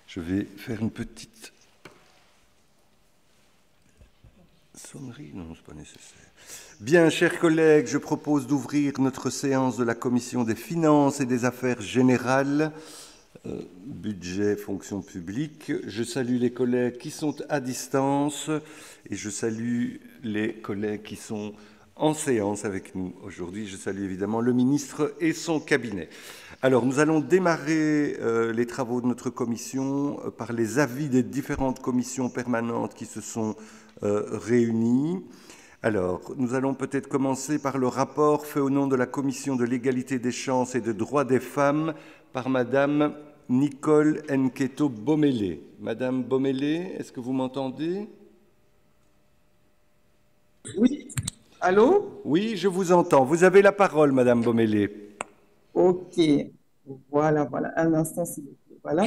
Je vais faire une petite sonnerie. Non, ce n'est pas nécessaire. Bien, chers collègues, je propose d'ouvrir notre séance de la Commission des finances et des affaires générales, budget, fonction publique. Je salue les collègues qui sont à distance et je salue les collègues qui sont en séance avec nous aujourd'hui. Je salue évidemment le ministre et son cabinet. Alors, nous allons démarrer les travaux de notre commission par les avis des différentes commissions permanentes qui se sont réunies. Alors, nous allons peut-être commencer par le rapport fait au nom de la Commission de l'égalité des chances et des droits des femmes par Madame Nicole Nketo-Bomele. Madame Bomele, est-ce que vous m'entendez? Oui. Allô? Oui, je vous entends. Vous avez la parole, Madame Bomele. Ok. Voilà. Un instant, s'il vous plaît. Voilà.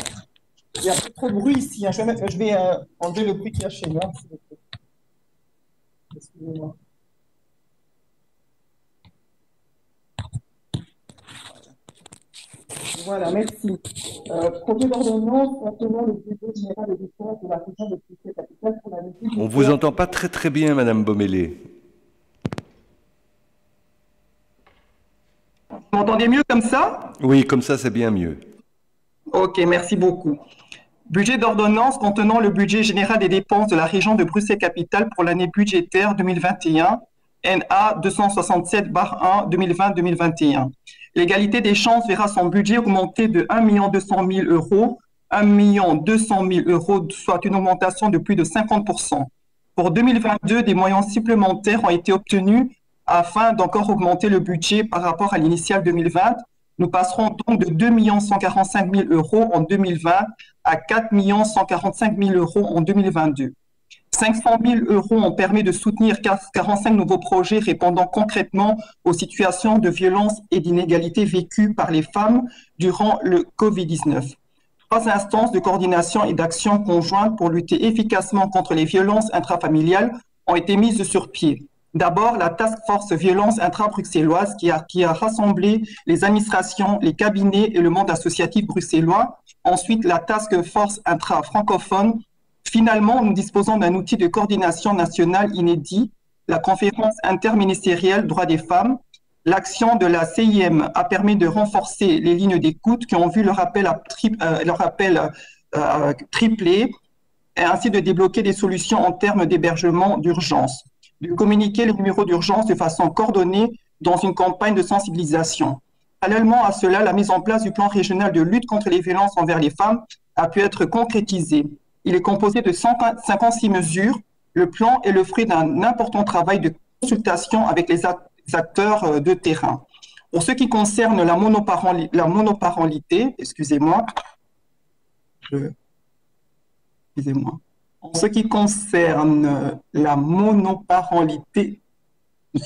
Il y a trop de bruit ici. Je vais enlever le bruit qu'il y a chez moi, s'il vous plaît. Excusez-moi. Voilà, merci. Projet d'ordonnance contenant le budget général des dépenses de la région de Bruxelles-Capitale pour l'année 2020. On ne vous entend pas très bien, Madame Bomele. Vous m'entendez mieux comme ça? Oui, comme ça, c'est bien mieux. Ok, merci beaucoup. Budget d'ordonnance contenant le budget général des dépenses de la région de Bruxelles-Capitale pour l'année budgétaire 2021, NA 267/1 2020-2021. L'égalité des chances verra son budget augmenter de 1 200 000 euros, 1 200 000 euros, soit une augmentation de plus de 50%. Pour 2022, des moyens supplémentaires ont été obtenus afin d'encore augmenter le budget par rapport à l'initial 2020. Nous passerons donc de 2 145 000 euros en 2020 à 4 145 000 euros en 2022. 500 000 euros ont permis de soutenir 45 nouveaux projets répondant concrètement aux situations de violence et d'inégalité vécues par les femmes durant le Covid-19. 3 instances de coordination et d'action conjointes pour lutter efficacement contre les violences intrafamiliales ont été mises sur pied. D'abord, la Task Force Violence intra-bruxelloise qui a rassemblé les administrations, les cabinets et le monde associatif bruxellois. Ensuite, la Task Force intra-francophone. Finalement, nous disposons d'un outil de coordination nationale inédit, la conférence interministérielle droits des femmes. L'action de la CIM a permis de renforcer les lignes d'écoute qui ont vu leur appel triplé et ainsi de débloquer des solutions en termes d'hébergement d'urgence, de communiquer les numéros d'urgence de façon coordonnée dans une campagne de sensibilisation. Parallèlement à cela, la mise en place du plan régional de lutte contre les violences envers les femmes a pu être concrétisée. Il est composé de 156 mesures. Le plan est le fruit d'un important travail de consultation avec les acteurs de terrain. Pour ce qui concerne la monoparentalité, excusez-moi. En ce qui concerne la monoparentalité, je me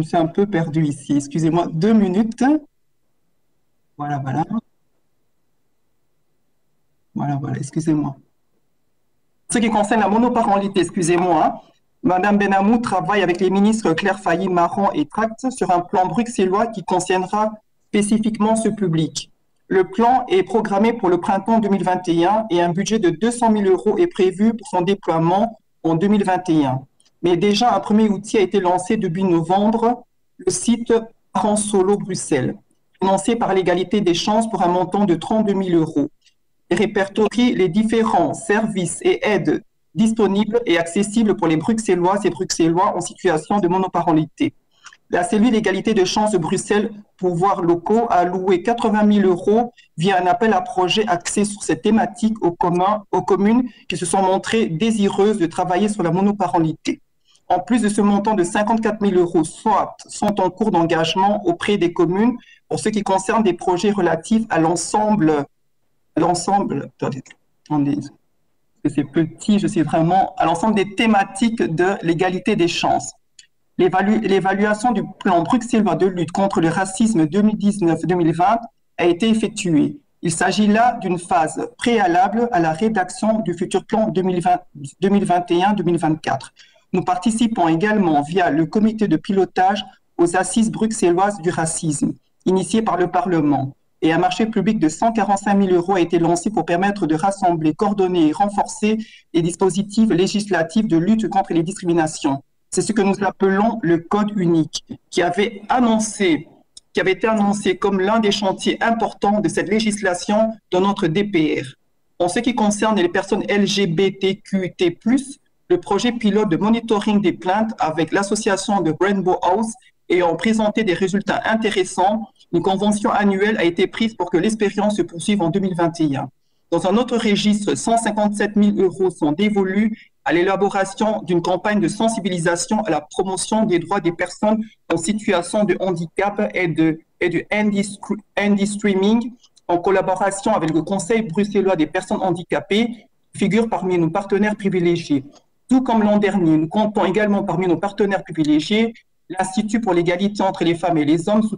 suis un peu perdue ici. Excusez-moi, 2 minutes. Voilà. Voilà, excusez-moi. Ce qui concerne la monoparentalité, excusez-moi, Madame Benamou travaille avec les ministres Claire Failly, Marron et Tract sur un plan bruxellois qui concernera spécifiquement ce public. Le plan est programmé pour le printemps 2021 et un budget de 200 000 euros est prévu pour son déploiement en 2021. Mais déjà, un premier outil a été lancé début novembre, le site Parents Solo Bruxelles, financé par l'égalité des chances pour un montant de 32 000 euros. Il répertorie les différents services et aides disponibles et accessibles pour les Bruxelloises et Bruxellois en situation de monoparentalité. La cellule d'égalité de chances de Bruxelles, pouvoirs locaux, a alloué 80 000 euros via un appel à projet axé sur cette thématique aux communes qui se sont montrées désireuses de travailler sur la monoparentalité. En plus de ce montant de 54 000 euros, soit sont en cours d'engagement auprès des communes pour ce qui concerne des projets relatifs à l'ensemble, attendez, c'est petit, je sais vraiment, à l'ensemble des thématiques de l'égalité des chances. L'évaluation du plan bruxellois de lutte contre le racisme 2019-2020 a été effectuée. Il s'agit là d'une phase préalable à la rédaction du futur plan 2021-2024. Nous participons également via le comité de pilotage aux assises bruxelloises du racisme, initié par le Parlement. et un marché public de 145 000 € a été lancé pour permettre de rassembler, coordonner et renforcer les dispositifs législatifs de lutte contre les discriminations. C'est ce que nous appelons le Code unique, qui avait été annoncé comme l'un des chantiers importants de cette législation dans notre DPR. En ce qui concerne les personnes LGBTQT+, le projet pilote de monitoring des plaintes avec l'association de Rainbow House ayant présenté des résultats intéressants, une convention annuelle a été prise pour que l'expérience se poursuive en 2021. Dans un autre registre, 157 000 € sont dévolus à l'élaboration d'une campagne de sensibilisation à la promotion des droits des personnes en situation de handicap et du handy streaming en collaboration avec le Conseil bruxellois des personnes handicapées, figure parmi nos partenaires privilégiés. Tout comme l'an dernier, nous comptons également parmi nos partenaires privilégiés l'Institut pour l'égalité entre les femmes et les hommes,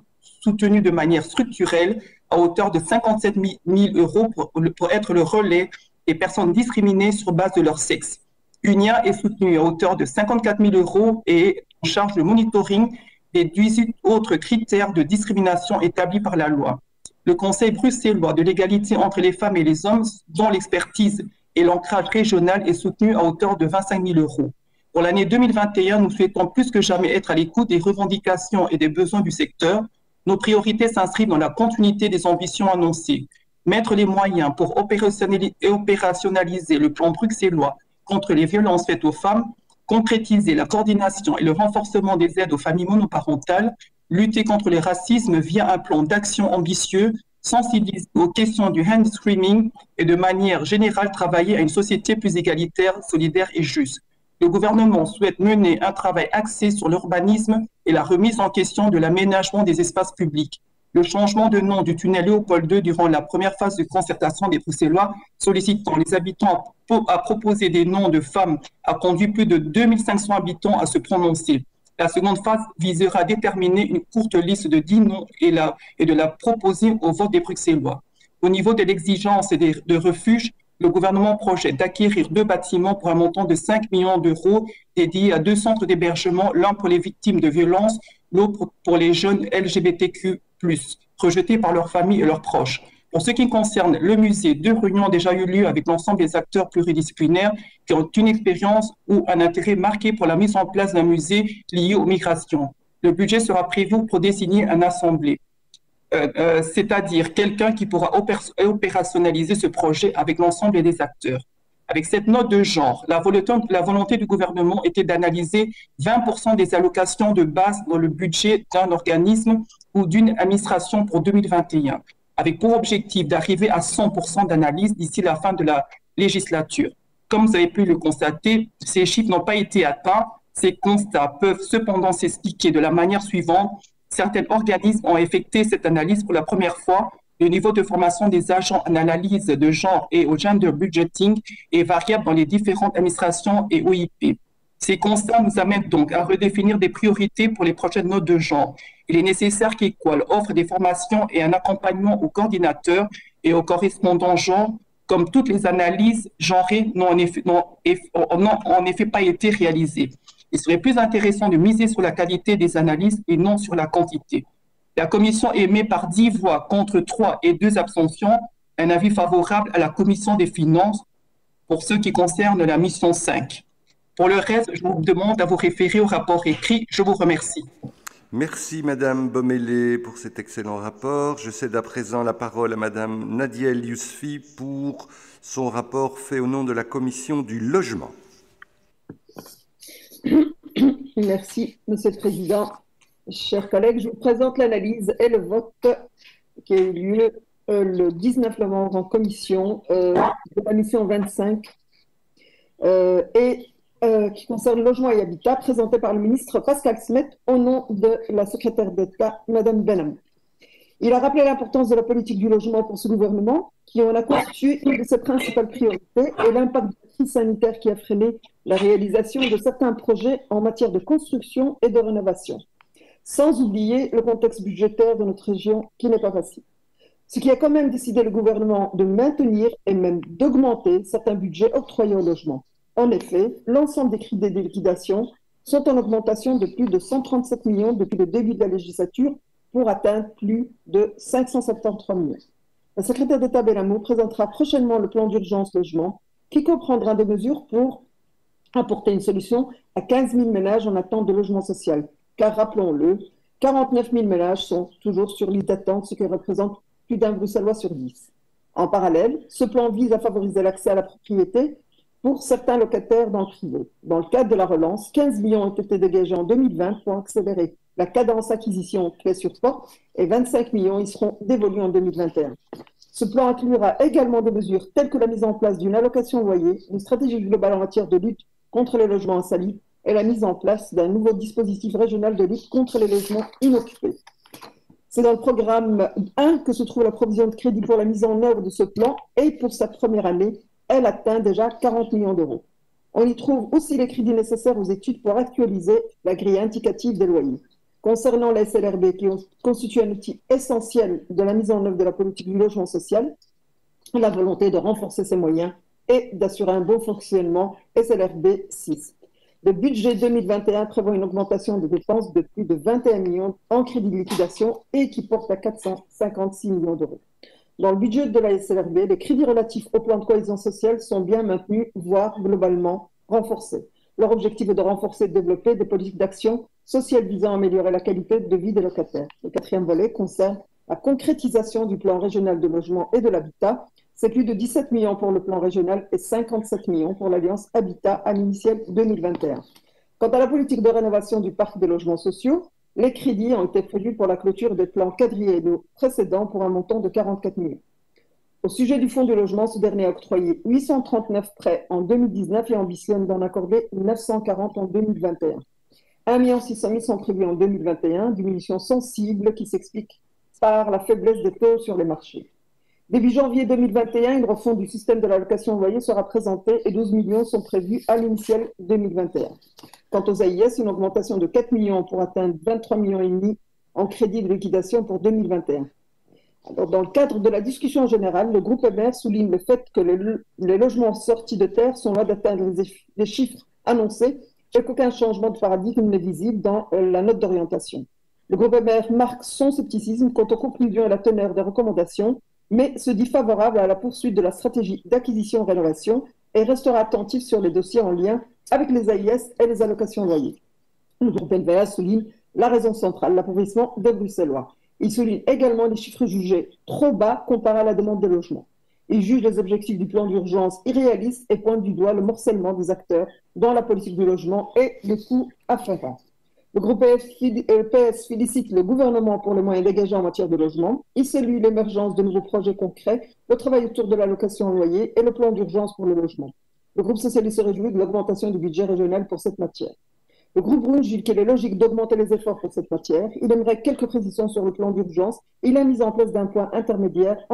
soutenu de manière structurelle à hauteur de 57 000 € pour être le relais des personnes discriminées sur base de leur sexe. UNIA est soutenu à hauteur de 54 000 € et en charge le monitoring des 18 autres critères de discrimination établis par la loi. Le Conseil bruxellois de l'égalité entre les femmes et les hommes, dont l'expertise et l'ancrage régional, est soutenu à hauteur de 25 000 €. Pour l'année 2021, nous souhaitons plus que jamais être à l'écoute des revendications et des besoins du secteur. Nos priorités s'inscrivent dans la continuité des ambitions annoncées. Mettre les moyens pour opérationnaliser le plan bruxellois contre les violences faites aux femmes, concrétiser la coordination et le renforcement des aides aux familles monoparentales, lutter contre le racisme via un plan d'action ambitieux, sensibiliser aux questions du hand streaming et de manière générale travailler à une société plus égalitaire, solidaire et juste. Le gouvernement souhaite mener un travail axé sur l'urbanisme et la remise en question de l'aménagement des espaces publics. Le changement de nom du tunnel Léopold II durant la première phase de concertation des Bruxellois, sollicitant les habitants à proposer des noms de femmes, a conduit plus de 2500 habitants à se prononcer. La seconde phase visera à déterminer une courte liste de 10 noms et de la proposer au vote des Bruxellois. Au niveau de l'exigence et de refuge, le gouvernement projette d'acquérir 2 bâtiments pour un montant de 5 millions € dédiés à 2 centres d'hébergement, l'un pour les victimes de violences, l'autre pour les jeunes LGBTQ+, rejetés par leurs familles et leurs proches. Pour ce qui concerne le musée, 2 réunions ont déjà eu lieu avec l'ensemble des acteurs pluridisciplinaires qui ont une expérience ou un intérêt marqué pour la mise en place d'un musée lié aux migrations. Le budget sera prévu pour désigner un assemblée. C'est-à-dire quelqu'un qui pourra opérationnaliser ce projet avec l'ensemble des acteurs. Avec cette note de genre, la volonté du gouvernement était d'analyser 20% des allocations de base dans le budget d'un organisme ou d'une administration pour 2021, avec pour objectif d'arriver à 100% d'analyse d'ici la fin de la législature. Comme vous avez pu le constater, ces chiffres n'ont pas été atteints. Ces constats peuvent cependant s'expliquer de la manière suivante. Certains organismes ont effectué cette analyse pour la première fois. Le niveau de formation des agents en analyse de genre et au gender budgeting est variable dans les différentes administrations et OIP. Ces constats nous amènent donc à redéfinir des priorités pour les prochaines notes de genre. Il est nécessaire qu'Equal offre des formations et un accompagnement aux coordinateurs et aux correspondants genre, comme toutes les analyses genrées n'ont en effet pas été réalisées. Il serait plus intéressant de miser sur la qualité des analyses et non sur la quantité. La commission émet par 10 voix contre 3 et 2 abstentions un avis favorable à la commission des finances pour ce qui concerne la mission 5. Pour le reste, je vous demande à vous référer au rapport écrit. Je vous remercie. Merci Madame Bomélé pour cet excellent rapport. Je cède à présent la parole à Madame Nadia El Yousfi pour son rapport fait au nom de la commission du logement. Merci, Monsieur le Président. Chers collègues, je vous présente l'analyse et le vote qui a eu lieu le 19 novembre en commission de la mission 25 qui concerne logement et habitat, présenté par le ministre Pascal Smet au nom de la secrétaire d'État, Madame Benham. Il a rappelé l'importance de la politique du logement pour ce gouvernement, qui en a constitué une de ses principales priorités, et l'impact de la crise sanitaire qui a freiné la réalisation de certains projets en matière de construction et de rénovation. Sans oublier le contexte budgétaire de notre région qui n'est pas facile. Ce qui a quand même décidé le gouvernement de maintenir et même d'augmenter certains budgets octroyés au logement. En effet, l'ensemble des crédits de liquidation sont en augmentation de plus de 137 millions depuis le début de la législature pour atteindre plus de 573 millions. La secrétaire d'État Benamou présentera prochainement le plan d'urgence logement qui comprendra des mesures pour apporter une solution à 15 000 ménages en attente de logement social. Car rappelons-le, 49 000 ménages sont toujours sur liste d'attente, ce qui représente plus d'un Bruxellois sur 10. En parallèle, ce plan vise à favoriser l'accès à la propriété pour certains locataires dans le privé. Dans le cadre de la relance, 15 millions ont été dégagés en 2020 pour accélérer la cadence acquisition clé sur porte et 25 millions y seront dévolus en 2021. Ce plan inclura également des mesures telles que la mise en place d'une allocation loyer, une stratégie globale en matière de lutte contre les logements insalubres et la mise en place d'un nouveau dispositif régional de lutte contre les logements inoccupés. C'est dans le programme 1 que se trouve la provision de crédit pour la mise en œuvre de ce plan et pour sa première année, elle atteint déjà 40 millions d'euros. On y trouve aussi les crédits nécessaires aux études pour actualiser la grille indicative des loyers. Concernant la SLRB, qui constitue un outil essentiel de la mise en œuvre de la politique du logement social, la volonté de renforcer ses moyens et d'assurer un bon fonctionnement SLRB 6. Le budget 2021 prévoit une augmentation des dépenses de plus de 21 millions en crédit de liquidation et qui porte à 456 millions d'euros. Dans le budget de la SLRB, les crédits relatifs au plan de cohésion sociale sont bien maintenus, voire globalement renforcés. Leur objectif est de renforcer et de développer des politiques d'action sociale visant à améliorer la qualité de vie des locataires. Le quatrième volet concerne la concrétisation du plan régional de logement et de l'habitat. C'est plus de 17 millions pour le plan régional et 57 millions pour l'Alliance Habitat à l'initiale 2021. Quant à la politique de rénovation du parc des logements sociaux, les crédits ont été prévus pour la clôture des plans quadriennaux précédents pour un montant de 44 millions. Au sujet du fonds du logement, ce dernier a octroyé 839 prêts en 2019 et ambitionne d'en accorder 940 en 2021. 1 600 000 sont prévus en 2021, diminution sensible qui s'explique par la faiblesse des taux sur les marchés. Début janvier 2021, une refonte du système de l'allocation au loyer sera présentée et 12 millions sont prévus à l'initiale 2021. Quant aux AIS, une augmentation de 4 millions pour atteindre 23,5 millions en crédit de liquidation pour 2021. Alors, dans le cadre de la discussion générale, le groupe MR souligne le fait que les logements sortis de terre sont loin d'atteindre les chiffres annoncés et qu'aucun changement de paradigme n'est visible dans la note d'orientation. Le groupe MR marque son scepticisme quant aux conclusions et la teneur des recommandations, mais se dit favorable à la poursuite de la stratégie d'acquisition-rénovation et restera attentif sur les dossiers en lien avec les AIS et les allocations loyers. Le groupe NVA souligne la raison centrale, l'appauvrissement des Bruxellois. Il souligne également les chiffres jugés trop bas comparés à la demande de logement. Il juge les objectifs du plan d'urgence irréalistes et pointe du doigt le morcellement des acteurs dans la politique du logement et les coûts afférents. Le groupe PS félicite le gouvernement pour les moyens dégagés en matière de logement. Il salue l'émergence de nouveaux projets concrets, le travail autour de l'allocation au loyer et le plan d'urgence pour le logement. Le groupe socialiste se réjouit de l'augmentation du budget régional pour cette matière. Le groupe Rouge dit qu'il est logique d'augmenter les efforts pour cette matière. Il aimerait quelques précisions sur le plan d'urgence et la mise en place d'un point intermédiaire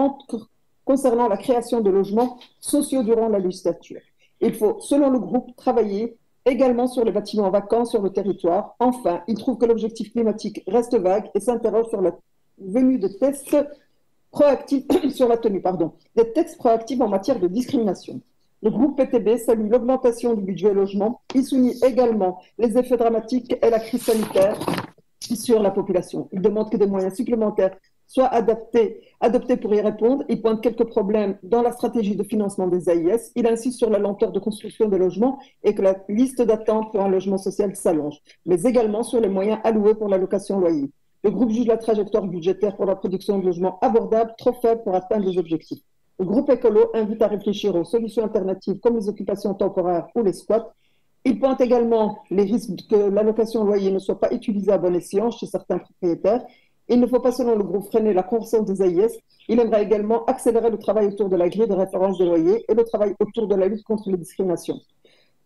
concernant la création de logements sociaux durant la législature. Il faut, selon le groupe, travailler également sur les bâtiments vacants sur le territoire. Enfin, il trouve que l'objectif climatique reste vague et s'interroge sur la venue de tests proactifs des textes proactifs en matière de discrimination. Le groupe PTB salue l'augmentation du budget logement. Il souligne également les effets dramatiques et la crise sanitaire sur la population. Il demande que des moyens supplémentaires soient adoptés pour y répondre. Il pointe quelques problèmes dans la stratégie de financement des AIS. Il insiste sur la lenteur de construction des logements et que la liste d'attente pour un logement social s'allonge, mais également sur les moyens alloués pour l'allocation loyer. Le groupe juge la trajectoire budgétaire pour la production de logements abordables trop faible pour atteindre les objectifs. Le groupe écolo invite à réfléchir aux solutions alternatives comme les occupations temporaires ou les squats. Il pointe également les risques que l'allocation loyer ne soit pas utilisée à bon escient chez certains propriétaires. Il ne faut pas, selon le groupe, freiner la croissance des AIS. Il aimerait également accélérer le travail autour de la grille de référence des loyers et le travail autour de la lutte contre les discriminations.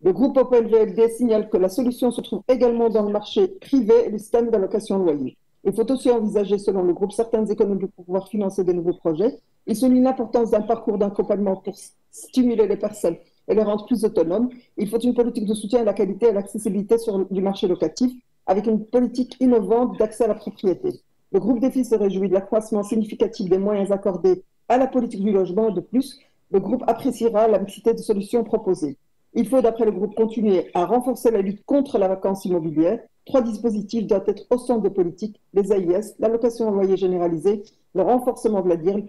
Le groupe OpenVLD signale que la solution se trouve également dans le marché privé et le système d'allocation loyer. Il faut aussi envisager, selon le groupe, certaines économies pour pouvoir financer de nouveaux projets. Il souligne l'importance d'un parcours d'accompagnement pour stimuler les personnes et les rendre plus autonomes. Il faut une politique de soutien à la qualité et à l'accessibilité du marché locatif avec une politique innovante d'accès à la propriété. Le groupe Défi se réjouit de l'accroissement significatif des moyens accordés à la politique du logement. De plus, le groupe appréciera la mixité de solutions proposées. Il faut, d'après le groupe, continuer à renforcer la lutte contre la vacance immobilière. 3 dispositifs doivent être au centre des politiques, les AIS, l'allocation au loyer généralisé, le renforcement de la DIRL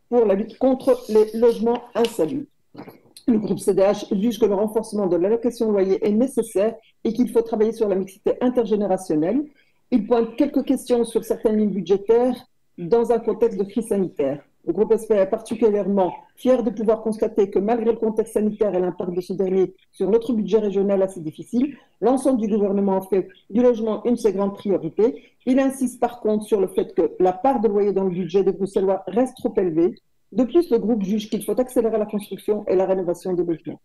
pour la lutte contre les logements insalubres. Le groupe CDH juge que le renforcement de l'allocation au loyer est nécessaire et qu'il faut travailler sur la mixité intergénérationnelle. Il pointe quelques questions sur certaines lignes budgétaires dans un contexte de crise sanitaire. Le groupe SP est particulièrement fier de pouvoir constater que malgré le contexte sanitaire et l'impact de ce dernier sur notre budget régional assez difficile, l'ensemble du gouvernement fait du logement une de ses grandes priorités. Il insiste par contre sur le fait que la part de loyer dans le budget des Bruxellois reste trop élevée. De plus, le groupe juge qu'il faut accélérer la construction et la rénovation des logements.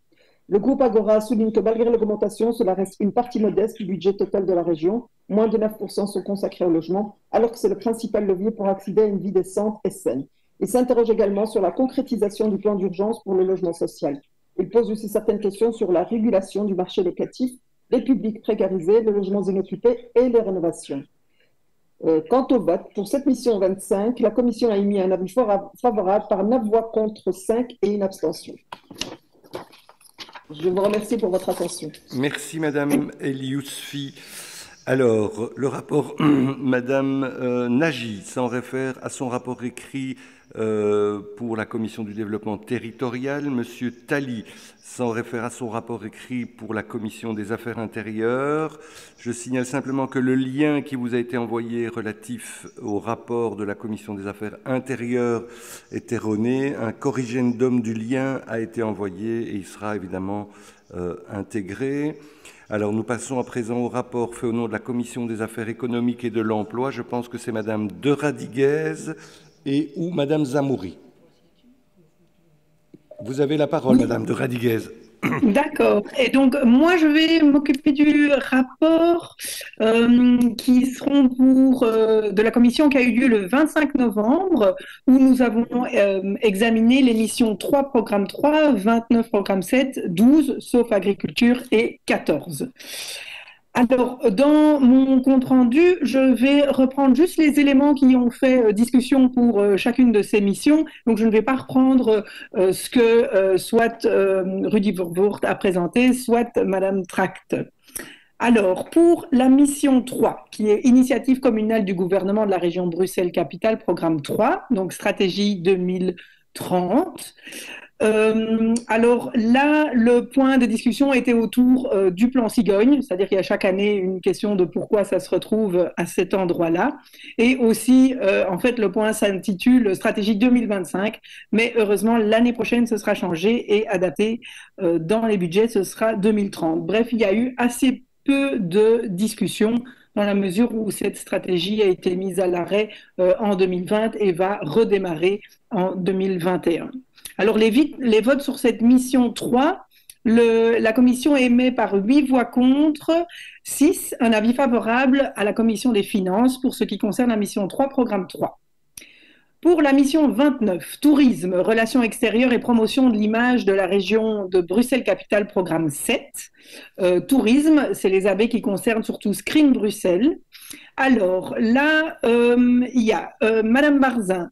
Le groupe Agora souligne que malgré l'augmentation, cela reste une partie modeste du budget total de la région. Moins de 9% sont consacrés au logement, alors que c'est le principal levier pour accéder à une vie décente et saine. Il s'interroge également sur la concrétisation du plan d'urgence pour le logement social. Il pose aussi certaines questions sur la régulation du marché locatif, les publics précarisés, les logements inoccupés et les rénovations. Quant au vote, pour cette mission 25, la Commission a émis un avis favorable par 9 voix contre 5 et une abstention. Je vous remercie pour votre attention. Merci Madame Eliousfi. Alors, le rapport Madame Nagy s'en réfère à son rapport écrit pour la Commission du développement territorial. Monsieur Tali s'en réfère à son rapport écrit pour la Commission des affaires intérieures. Je signale simplement que le lien qui vous a été envoyé relatif au rapport de la Commission des affaires intérieures est erroné. Un corrigendum du lien a été envoyé et il sera évidemment intégré. Alors, nous passons à présent au rapport fait au nom de la Commission des affaires économiques et de l'emploi. Je pense que c'est Madame de Radiguez et ou Madame Zamouri. Vous avez la parole, oui. Madame de Radiguez. D'accord. Et donc, moi, je vais m'occuper du rapport qui seront pour de la commission qui a eu lieu le 25 novembre, où nous avons examiné les missions 3, programme 3, 29, programme 7, 12, sauf agriculture, et 14. Alors, dans mon compte-rendu, je vais reprendre juste les éléments qui ont fait discussion pour chacune de ces missions. Donc, je ne vais pas reprendre ce que soit Rudy Vervoort a présenté, soit Madame Tract. Alors, pour la mission 3, qui est initiative communale du gouvernement de la région Bruxelles-Capitale, programme 3, donc stratégie 2030. Alors là, le point de discussion était autour du plan cigogne, c'est-à-dire qu'il y a chaque année une question de pourquoi ça se retrouve à cet endroit-là. Et aussi, en fait, le point s'intitule stratégie 2025, mais heureusement, l'année prochaine, ce sera changé et adapté dans les budgets, ce sera 2030. Bref, il y a eu assez peu de discussions dans la mesure où cette stratégie a été mise à l'arrêt en 2020 et va redémarrer en 2021. Alors, les votes sur cette mission 3, la commission émet par 8 voix contre, 6, un avis favorable à la commission des finances pour ce qui concerne la mission 3, programme 3. Pour la mission 29, tourisme, relations extérieures et promotion de l'image de la région de Bruxelles-Capitale, programme 7. Tourisme, c'est les AB qui concernent surtout Screen Bruxelles. Alors là, il y a Madame Barzin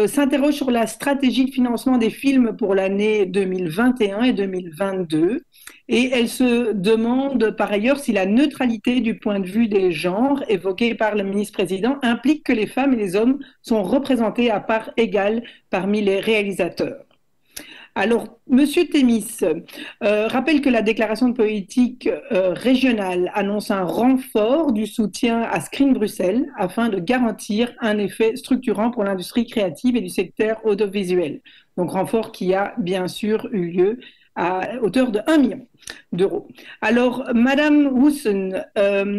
s'interroge sur la stratégie de financement des films pour l'année 2021 et 2022 et elle se demande par ailleurs si la neutralité du point de vue des genres évoquée par le ministre-président implique que les femmes et les hommes sont représentés à part égale parmi les réalisateurs. Alors, Monsieur Thémis rappelle que la déclaration de politique régionale annonce un renfort du soutien à Screen Bruxelles afin de garantir un effet structurant pour l'industrie créative et du secteur audiovisuel. Donc, renfort qui a bien sûr eu lieu à hauteur de 1 million d'euros. Alors, Madame Houssen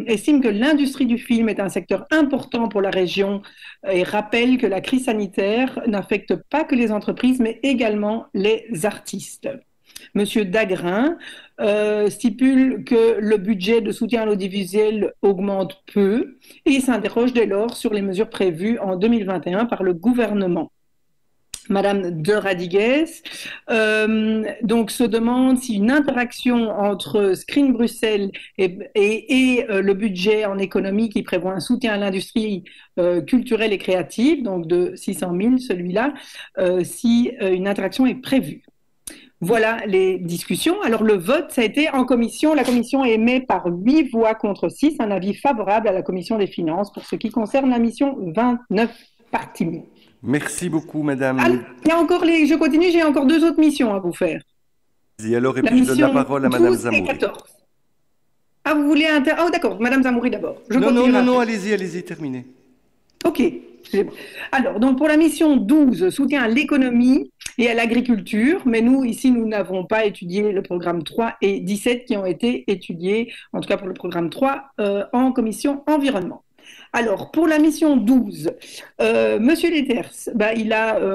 estime que l'industrie du film est un secteur important pour la région et rappelle que la crise sanitaire n'affecte pas que les entreprises, mais également les artistes. Monsieur Dagrin stipule que le budget de soutien à l'audiovisuel augmente peu et s'interroge dès lors sur les mesures prévues en 2021 par le gouvernement. Madame de Radiguez donc se demande si une interaction entre Screen Bruxelles et le budget en économie qui prévoit un soutien à l'industrie culturelle et créative, donc de 600 000 celui-là, si une interaction est prévue. Voilà les discussions. Alors le vote, ça a été en commission. La commission émet par 8 voix contre 6 un avis favorable à la commission des finances pour ce qui concerne la mission 29 par Tim. Merci beaucoup, madame. Alors, il y a encore je continue, j'ai encore 2 autres missions à vous faire. Et alors, et puis je donne la parole à madame Zamouri. Ah, vous voulez Ah, d'accord, madame Zamouri d'abord. Non, allez-y, terminez. Ok. Alors, donc pour la mission 12, soutien à l'économie et à l'agriculture, mais nous, ici, nous n'avons pas étudié le programme 3 et 17 qui ont été étudiés, en tout cas pour le programme 3, en commission environnement. Alors, pour la mission 12, Monsieur Leters,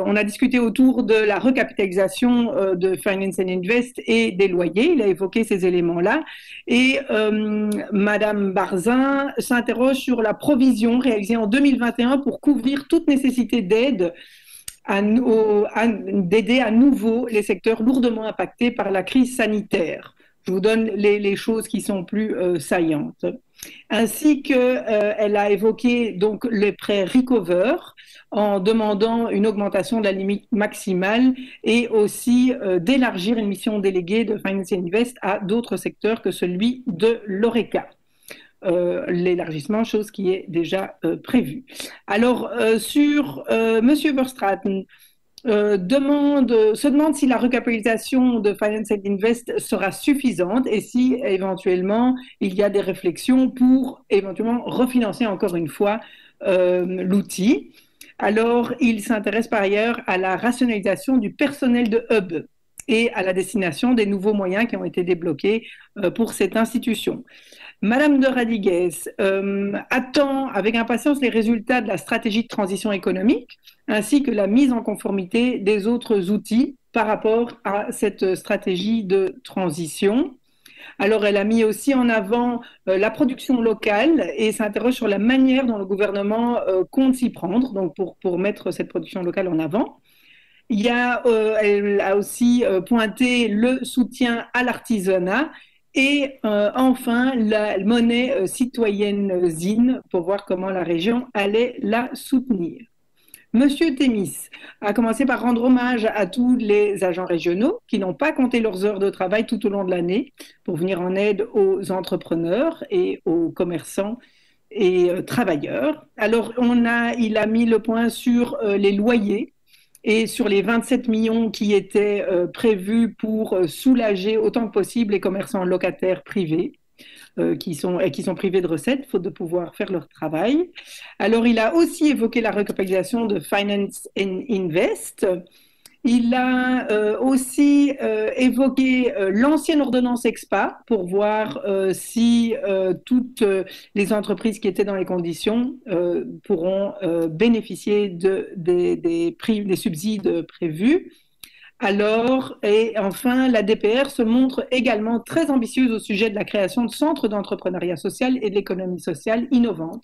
on a discuté autour de la recapitalisation de Finance and Invest et des loyers. Il a évoqué ces éléments-là. Et Madame Barzin s'interroge sur la provision réalisée en 2021 pour couvrir toute nécessité d'aide d'aider à nouveau les secteurs lourdement impactés par la crise sanitaire. Je vous donne les choses qui sont plus saillantes. Ainsi qu'elle a évoqué donc les prêts Recover en demandant une augmentation de la limite maximale et aussi d'élargir une mission déléguée de Finance and Invest à d'autres secteurs que celui de l'ORECA. L'élargissement, chose qui est déjà prévue. Alors, sur Monsieur Verstraeten, se demande si la recapitalisation de Finance and Invest sera suffisante et si éventuellement il y a des réflexions pour éventuellement refinancer encore une fois l'outil. Alors, il s'intéresse par ailleurs à la rationalisation du personnel de Hub et à la destination des nouveaux moyens qui ont été débloqués pour cette institution. Madame de Radiguez attend avec impatience les résultats de la stratégie de transition économique ainsi que la mise en conformité des autres outils par rapport à cette stratégie de transition. Alors, elle a mis aussi en avant la production locale et s'interroge sur la manière dont le gouvernement compte s'y prendre, donc pour mettre cette production locale en avant. Elle a aussi pointé le soutien à l'artisanat et enfin la monnaie citoyenne ZIN pour voir comment la région allait la soutenir. Monsieur Thémis a commencé par rendre hommage à tous les agents régionaux qui n'ont pas compté leurs heures de travail tout au long de l'année pour venir en aide aux entrepreneurs et aux commerçants et travailleurs. Alors, il a mis le point sur les loyers et sur les 27 millions qui étaient prévus pour soulager autant que possible les commerçants locataires privés. Qui sont privés de recettes, faute de pouvoir faire leur travail. Alors, il a aussi évoqué la recapitalisation de Finance and Invest. Il a aussi évoqué l'ancienne ordonnance EXPA pour voir si toutes les entreprises qui étaient dans les conditions pourront bénéficier des subsides prévus. Alors, et enfin, la DPR se montre également très ambitieuse au sujet de la création de centres d'entrepreneuriat social et de l'économie sociale innovante,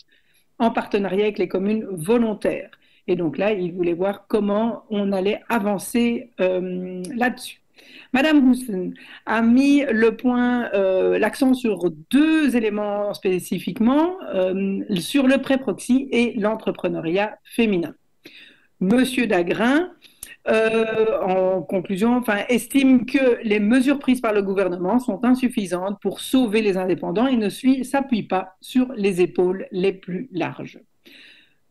en partenariat avec les communes volontaires. Et donc là, il voulait voir comment on allait avancer là-dessus. Madame Roussen a mis l'accent sur 2 éléments spécifiquement, sur le pré-proxy et l'entrepreneuriat féminin. Monsieur Dagrin, en conclusion, estime que les mesures prises par le gouvernement sont insuffisantes pour sauver les indépendants et ne s'appuient pas sur les épaules les plus larges.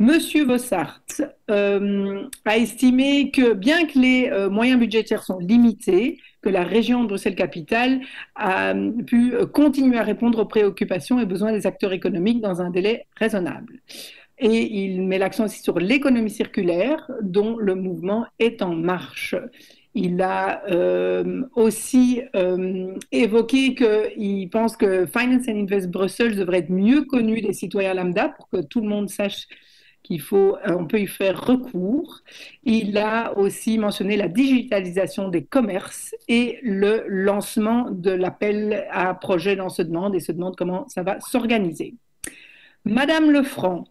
Monsieur Vossart a estimé que bien que les moyens budgétaires sont limités, que la région de Bruxelles-Capitale a pu continuer à répondre aux préoccupations et besoins des acteurs économiques dans un délai raisonnable. Et il met l'accent aussi sur l'économie circulaire, dont le mouvement est en marche. Il a aussi évoqué qu'il pense que Finance and Invest Brussels devrait être mieux connu des citoyens lambda pour que tout le monde sache on peut y faire recours. Il a aussi mentionné la digitalisation des commerces et le lancement de l'appel à projet dans se demande et se demande comment ça va s'organiser. Madame Lefranc,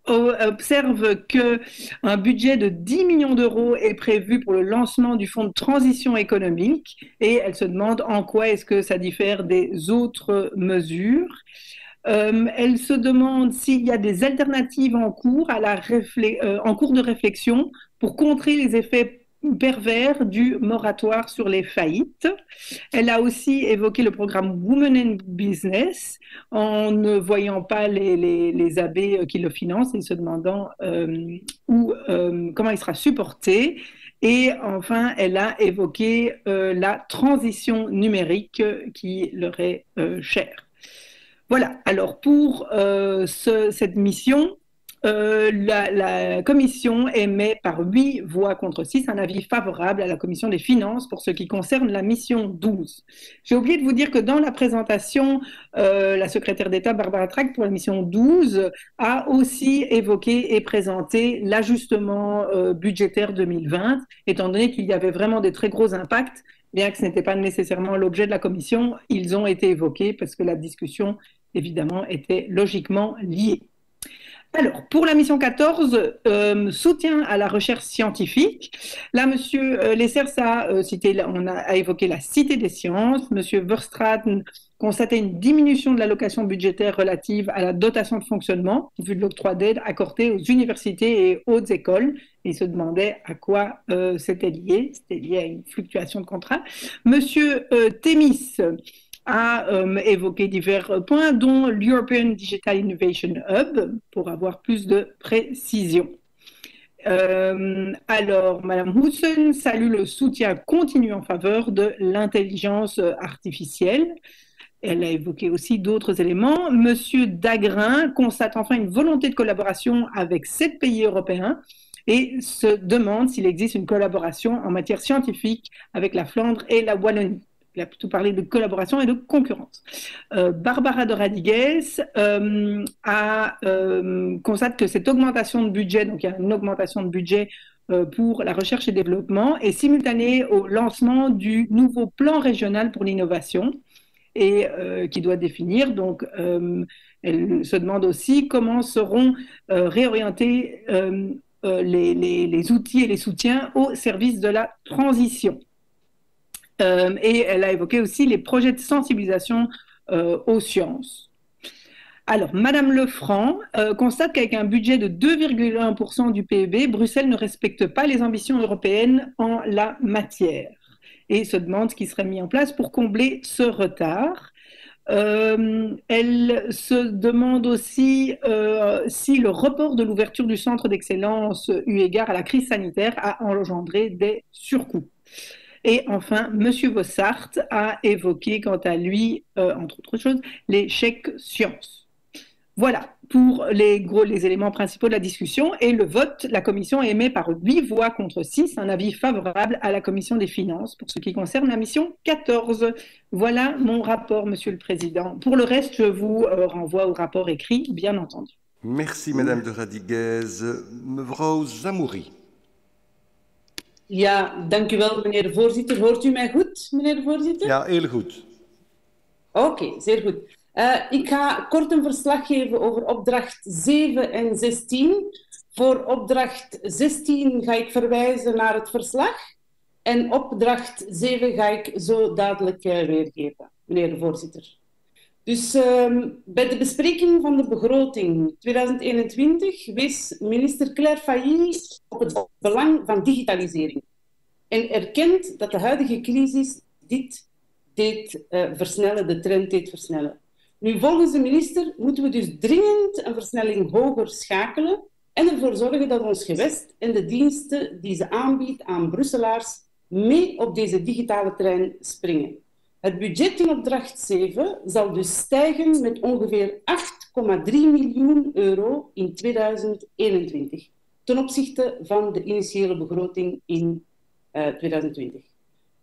observe qu'un budget de 10 millions d'euros est prévu pour le lancement du fonds de transition économique et elle se demande en quoi est-ce que ça diffère des autres mesures. Elle se demande s'il y a des alternatives en cours, en cours de réflexion pour contrer les effets pervers du moratoire sur les faillites. Elle a aussi évoqué le programme Women in Business en ne voyant pas les AB qui le financent et se demandant comment il sera supporté. Et enfin, elle a évoqué la transition numérique qui leur est chère. Voilà, alors pour cette mission, la commission émet par 8 voix contre 6 un avis favorable à la commission des finances pour ce qui concerne la mission 12. J'ai oublié de vous dire que dans la présentation, la secrétaire d'État Barbara Track pour la mission 12 a aussi évoqué et présenté l'ajustement budgétaire 2020, étant donné qu'il y avait vraiment des très gros impacts, bien que ce n'était pas nécessairement l'objet de la commission, ils ont été évoqués parce que la discussion, évidemment, était logiquement liée. Alors, pour la mission 14, soutien à la recherche scientifique. Là, M. Lessers a évoqué la Cité des sciences. M. Verstraeten constatait une diminution de l'allocation budgétaire relative à la dotation de fonctionnement, vu de l'octroi d'aide accordé aux universités et hautes écoles. Il se demandait à quoi c'était lié. C'était lié à une fluctuation de contrat. M. Thémis a évoqué divers points, dont l'European Digital Innovation Hub, pour avoir plus de précision. Alors, Mme Houssen salue le soutien continu en faveur de l'intelligence artificielle. Elle a évoqué aussi d'autres éléments. Monsieur Dagrin constate enfin une volonté de collaboration avec 7 pays européens et se demande s'il existe une collaboration en matière scientifique avec la Flandre et la Wallonie. Il a plutôt parlé de collaboration et de concurrence. Barbara de Radigues constate que cette augmentation de budget, donc il y a une augmentation de budget pour la recherche et développement, est simultanée au lancement du nouveau plan régional pour l'innovation et qui doit définir. Donc, elle se demande aussi comment seront réorientés les outils et les soutiens au service de la transition. Et elle a évoqué aussi les projets de sensibilisation aux sciences. Alors, Madame Lefranc constate qu'avec un budget de 2,1% du PIB, Bruxelles ne respecte pas les ambitions européennes en la matière et se demande ce qui serait mis en place pour combler ce retard. Elle se demande aussi si le report de l'ouverture du centre d'excellence eu égard à la crise sanitaire a engendré des surcoûts. Et enfin, M. Vossart a évoqué, quant à lui, entre autres choses, les chèques sciences. Voilà pour les éléments principaux de la discussion. Et le vote, la commission émet par 8 voix contre 6 un avis favorable à la commission des finances pour ce qui concerne la mission 14. Voilà mon rapport, Monsieur le Président. Pour le reste, je vous renvoie au rapport écrit, bien entendu. Merci, Madame de Radigues. Mevrouw Zamouri. Ja, dank u wel, meneer de voorzitter. Hoort u mij goed, meneer de voorzitter? Ja, heel goed. Oké, zeer goed. Ik ga kort een verslag geven over opdracht 7 en 16. Voor opdracht 16 ga ik verwijzen naar het verslag. En opdracht 7 ga ik zo dadelijk weergeven, meneer de voorzitter. Dus bij de bespreking van de begroting 2021 wees minister Claire Failly op het belang van digitalisering. En erkent dat de huidige crisis dit deed versnellen, de trend deed versnellen. Nu, volgens de minister moeten we dus dringend een versnelling hoger schakelen en ervoor zorgen dat ons gewest en de diensten die ze aanbiedt aan Brusselaars mee op deze digitale trein springen. Het budget in opdracht 7 zal dus stijgen met ongeveer 8,3 miljoen euro in 2021 ten opzichte van de initiële begroting in 2020.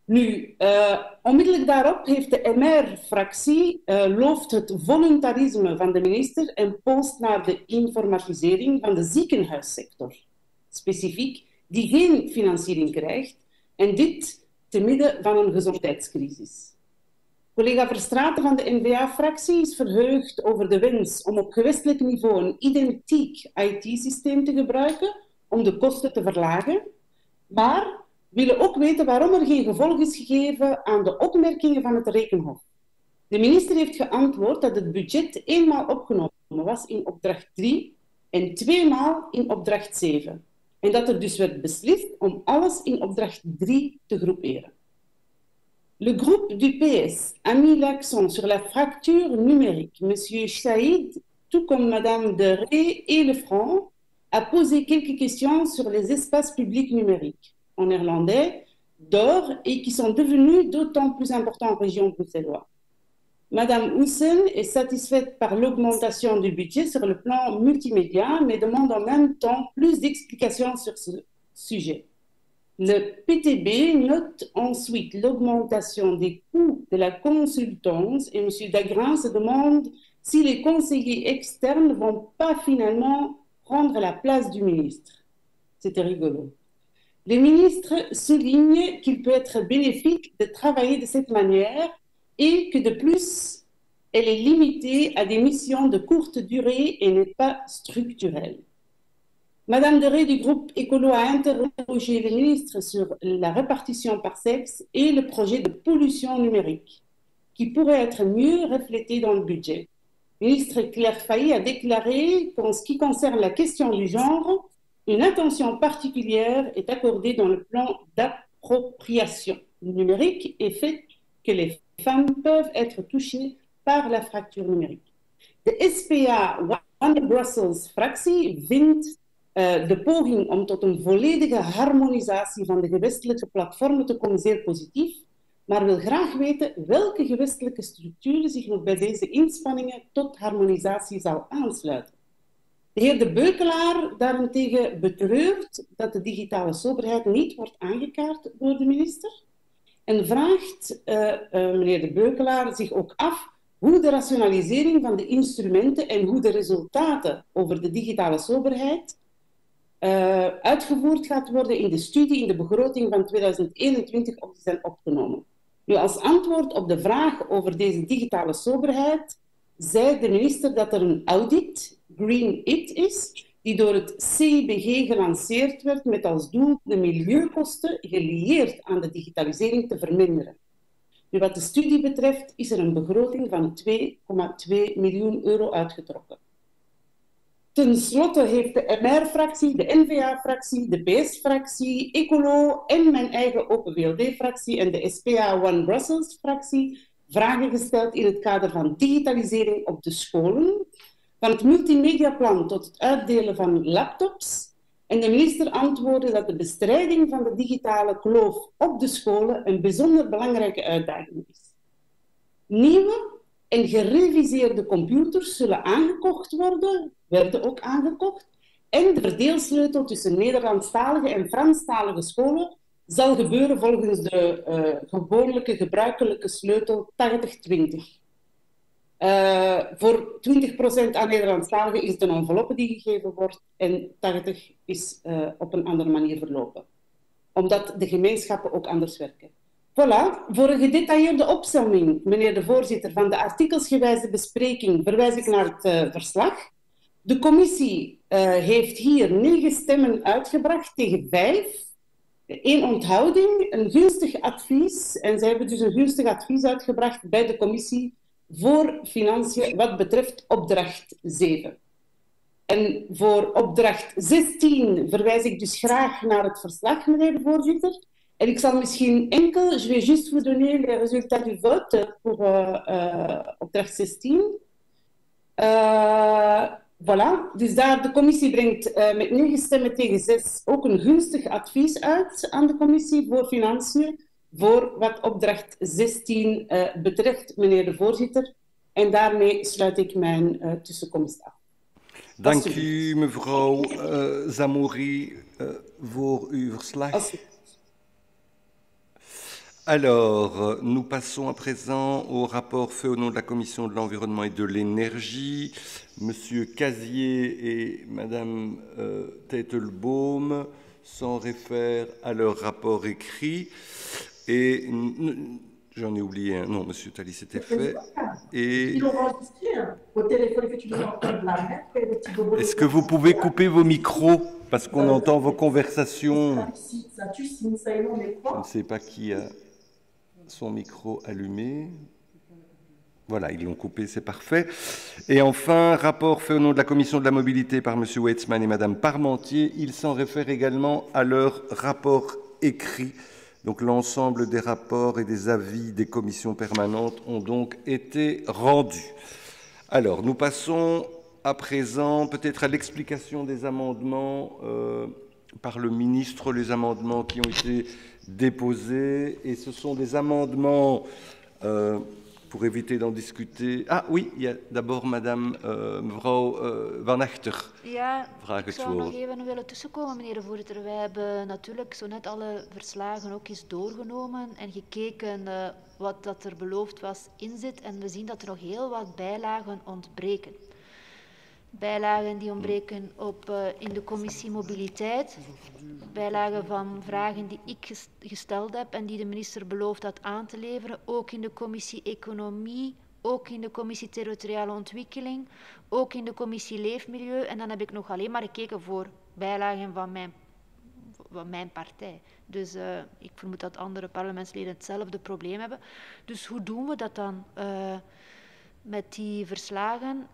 Nu, onmiddellijk daarop heeft de MR-fractie looft het voluntarisme van de minister en polst naar de informatisering van de ziekenhuissector, specifiek, die geen financiering krijgt, en dit te midden van een gezondheidscrisis. Collega Verstraeten van de N-VA-fractie is verheugd over de wens om op gewestelijk niveau een identiek IT-systeem te gebruiken om de kosten te verlagen, maar willen ook weten waarom er geen gevolg is gegeven aan de opmerkingen van het Rekenhof. De minister heeft geantwoord dat het budget eenmaal opgenomen was in opdracht 3 en 2 maal in opdracht 7. En dat er dus werd beslist om alles in opdracht 3 te groeperen. Le groupe du PS a mis l'accent sur la fracture numérique. Monsieur Saïd, tout comme Madame de Rey et Lefranc, a posé quelques questions sur les espaces publics numériques en néerlandais d'or et qui sont devenus d'autant plus importants en région bruxelloise. Madame Houssen est satisfaite par l'augmentation du budget sur le plan multimédia, mais demande en même temps plus d'explications sur ce sujet. Le PTB note ensuite l'augmentation des coûts de la consultance et M. Dagrin se demande si les conseillers externes ne vont pas finalement prendre la place du ministre. C'était rigolo. Le ministre souligne qu'il peut être bénéfique de travailler de cette manière et que de plus, elle est limitée à des missions de courte durée et n'est pas structurelle. Madame de Rey du groupe Écolo a interrogé le ministre sur la répartition par sexe et le projet de pollution numérique, qui pourrait être mieux reflété dans le budget. Le ministre Claire Failly a déclaré qu'en ce qui concerne la question du genre, une attention particulière est accordée dans le plan d'appropriation numérique et fait que les femmes peuvent être touchées par la fracture numérique. De SPA One Brussels fractie vindt de poging om tot een volledige harmonisatie van de gewestelijke platformen te komen zeer positief, maar wil graag weten welke gewestelijke structuren zich nog bij deze inspanningen tot harmonisatie zal aansluiten. De heer De Beukelaar daarentegen betreurt dat de digitale soberheid niet wordt aangekaart door de minister en vraagt meneer De Beukelaar zich ook af hoe de rationalisering van de instrumenten en hoe de resultaten over de digitale soberheid uitgevoerd gaat worden in de studie in de begroting van 2021 op zijn opgenomen. Nu, als antwoord op de vraag over deze digitale soberheid zei de minister dat er een audit, Green It, is, die door het CIBG gelanceerd werd met als doel de milieukosten gelieerd aan de digitalisering te verminderen. Nu, wat de studie betreft is er een begroting van 2,2 miljoen euro uitgetrokken. Ten slotte heeft de MR-fractie, de N-VA-fractie, de PS-fractie, Ecolo en mijn eigen Open VLD-fractie en de SPA One Brussels-fractie vragen gesteld in het kader van digitalisering op de scholen, van het multimediaplan tot het uitdelen van laptops. En de minister antwoordde dat de bestrijding van de digitale kloof op de scholen een bijzonder belangrijke uitdaging is. Nieuwe en gereviseerde computers zullen aangekocht worden, werden ook aangekocht, en de verdeelsleutel tussen Nederlandstalige en Franstalige scholen zal gebeuren volgens de gewoonlijke gebruikelijke sleutel 80-20. Voor 20% aan Nederlandstaligen is het een enveloppe die gegeven wordt en 80% is op een andere manier verlopen. Omdat de gemeenschappen ook anders werken. Voilà, voor een gedetailleerde opsomming, meneer de voorzitter, van de artikelsgewijze bespreking verwijs ik naar het verslag. De commissie heeft hier 9 stemmen uitgebracht tegen 5. 1 onthouding, een gunstig advies. En zij hebben dus een gunstig advies uitgebracht bij de commissie voor financiën wat betreft opdracht 7. En voor opdracht 16 verwijs ik dus graag naar het verslag, meneer de voorzitter. En ik zal misschien enkel, je vais juste vous donner les résultats du vote pour opdracht 16. Voilà, dus daar de commissie brengt met 9 stemmen tegen 6 ook een gunstig advies uit aan de commissie voor financiën, voor wat opdracht 16 betreft, meneer de voorzitter. En daarmee sluit ik mijn tussenkomst af. Dank u, mevrouw Zamouri, voor uw verslag. Alors, nous passons à présent au rapport fait au nom de la Commission de l'Environnement et de l'Énergie. Monsieur Casier et Madame Teitelbaum s'en réfèrent à leur rapport écrit. Et j'en ai oublié un. Non, Monsieur Tali, c'était fait. Et est-ce que vous pouvez couper vos micros parce qu'on entend vos conversations? Je ne sais pas qui a son micro allumé. Voilà, ils l'ont coupé, c'est parfait. Et enfin, rapport fait au nom de la Commission de la mobilité par M. Weitzman et Mme Parmentier. Ils s'en réfèrent également à leur rapport écrit. Donc l'ensemble des rapports et des avis des commissions permanentes ont donc été rendus. Alors, nous passons à présent peut-être à l'explication des amendements par le ministre, les amendements qui ont été déposés. Et ce sont des amendements... pour éviter d'en discuter. Ah oui, il y a d'abord madame mevrouw Van Achter. Ja, ik zou nog even willen tussenkomen, meneer de voorzitter. Wij hebben natuurlijk zo net alle verslagen ook eens doorgenomen en gekeken wat dat er beloofd was in zit. En we zien dat er nog heel wat bijlagen ontbreken. Bijlagen die ontbreken in de commissie mobiliteit. Bijlagen van vragen die ik gesteld heb en die de minister beloofd had aan te leveren. Ook in de commissie economie, ook in de commissie territoriale ontwikkeling, ook in de commissie leefmilieu. En dan heb ik nog alleen maar gekeken voor bijlagen van mijn partij. Dus ik vermoed dat andere parlementsleden hetzelfde probleem hebben. Dus hoe doen we dat dan met die verslagen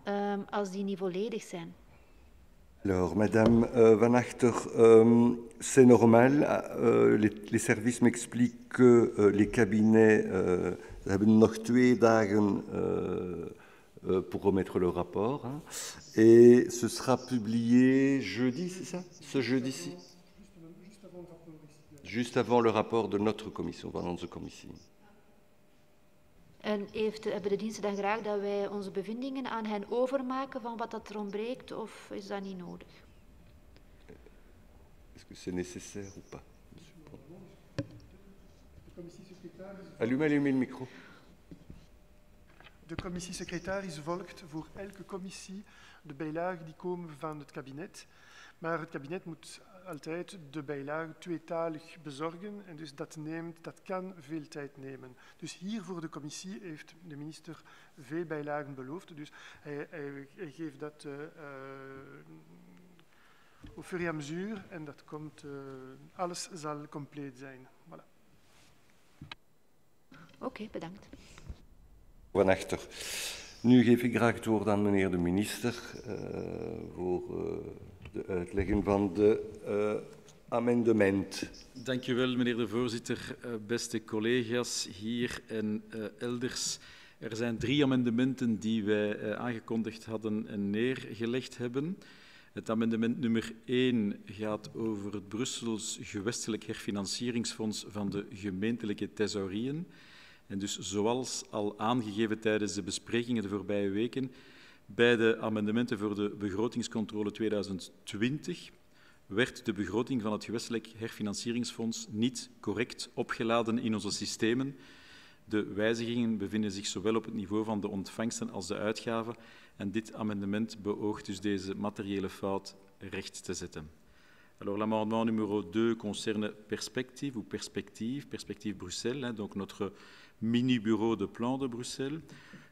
als die niet volledig zijn? Alors, Madame Van Achter, c'est normal. Les services m'expliquent que les cabinets hebben nog 2 dagen pour remettre le rapport. Hein, et ce sera publié jeudi, c'est ça? Ce jeudi-ci? Juste avant le rapport de notre commission, van onze commissie. En hebben de diensten dan graag dat wij onze bevindingen aan hen overmaken van wat dat er ontbreekt, of is dat niet nodig? Est-ce que c'est nécessaire ou pas? Allumez le micro. De commissiesecretaris volgt voor elke commissie de bijlagen die komen van het kabinet. Maar het kabinet moet altijd de bijlagen tweetalig bezorgen en dus dat kan veel tijd nemen. Dus hier voor de commissie heeft de minister veel bijlagen beloofd. Dus hij geeft dat au fur et à mesure en dat komt, alles zal compleet zijn. Voilà. Oké, bedankt. Van Achter. Nu geef ik graag het woord aan meneer de minister voor de uitlegging van de amendement. Dank u wel, meneer de voorzitter. Beste collega's hier en elders. Er zijn 3 amendementen die wij aangekondigd hadden en neergelegd hebben. Het amendement nummer 1 gaat over het Brussels gewestelijk herfinancieringsfonds van de gemeentelijke thesaurieën. En dus zoals al aangegeven tijdens de besprekingen de voorbije weken, bij de amendementen voor de begrotingscontrole 2020 werd de begroting van het gewestelijk herfinancieringsfonds niet correct opgeladen in onze systemen. De wijzigingen bevinden zich zowel op het niveau van de ontvangsten als de uitgaven en dit amendement beoogt dus deze materiële fout recht te zetten. Alors l'amendement numéro 2 concerne Perspective ou Perspective Bruxelles, donc notre mini-bureau de plan de Bruxelles.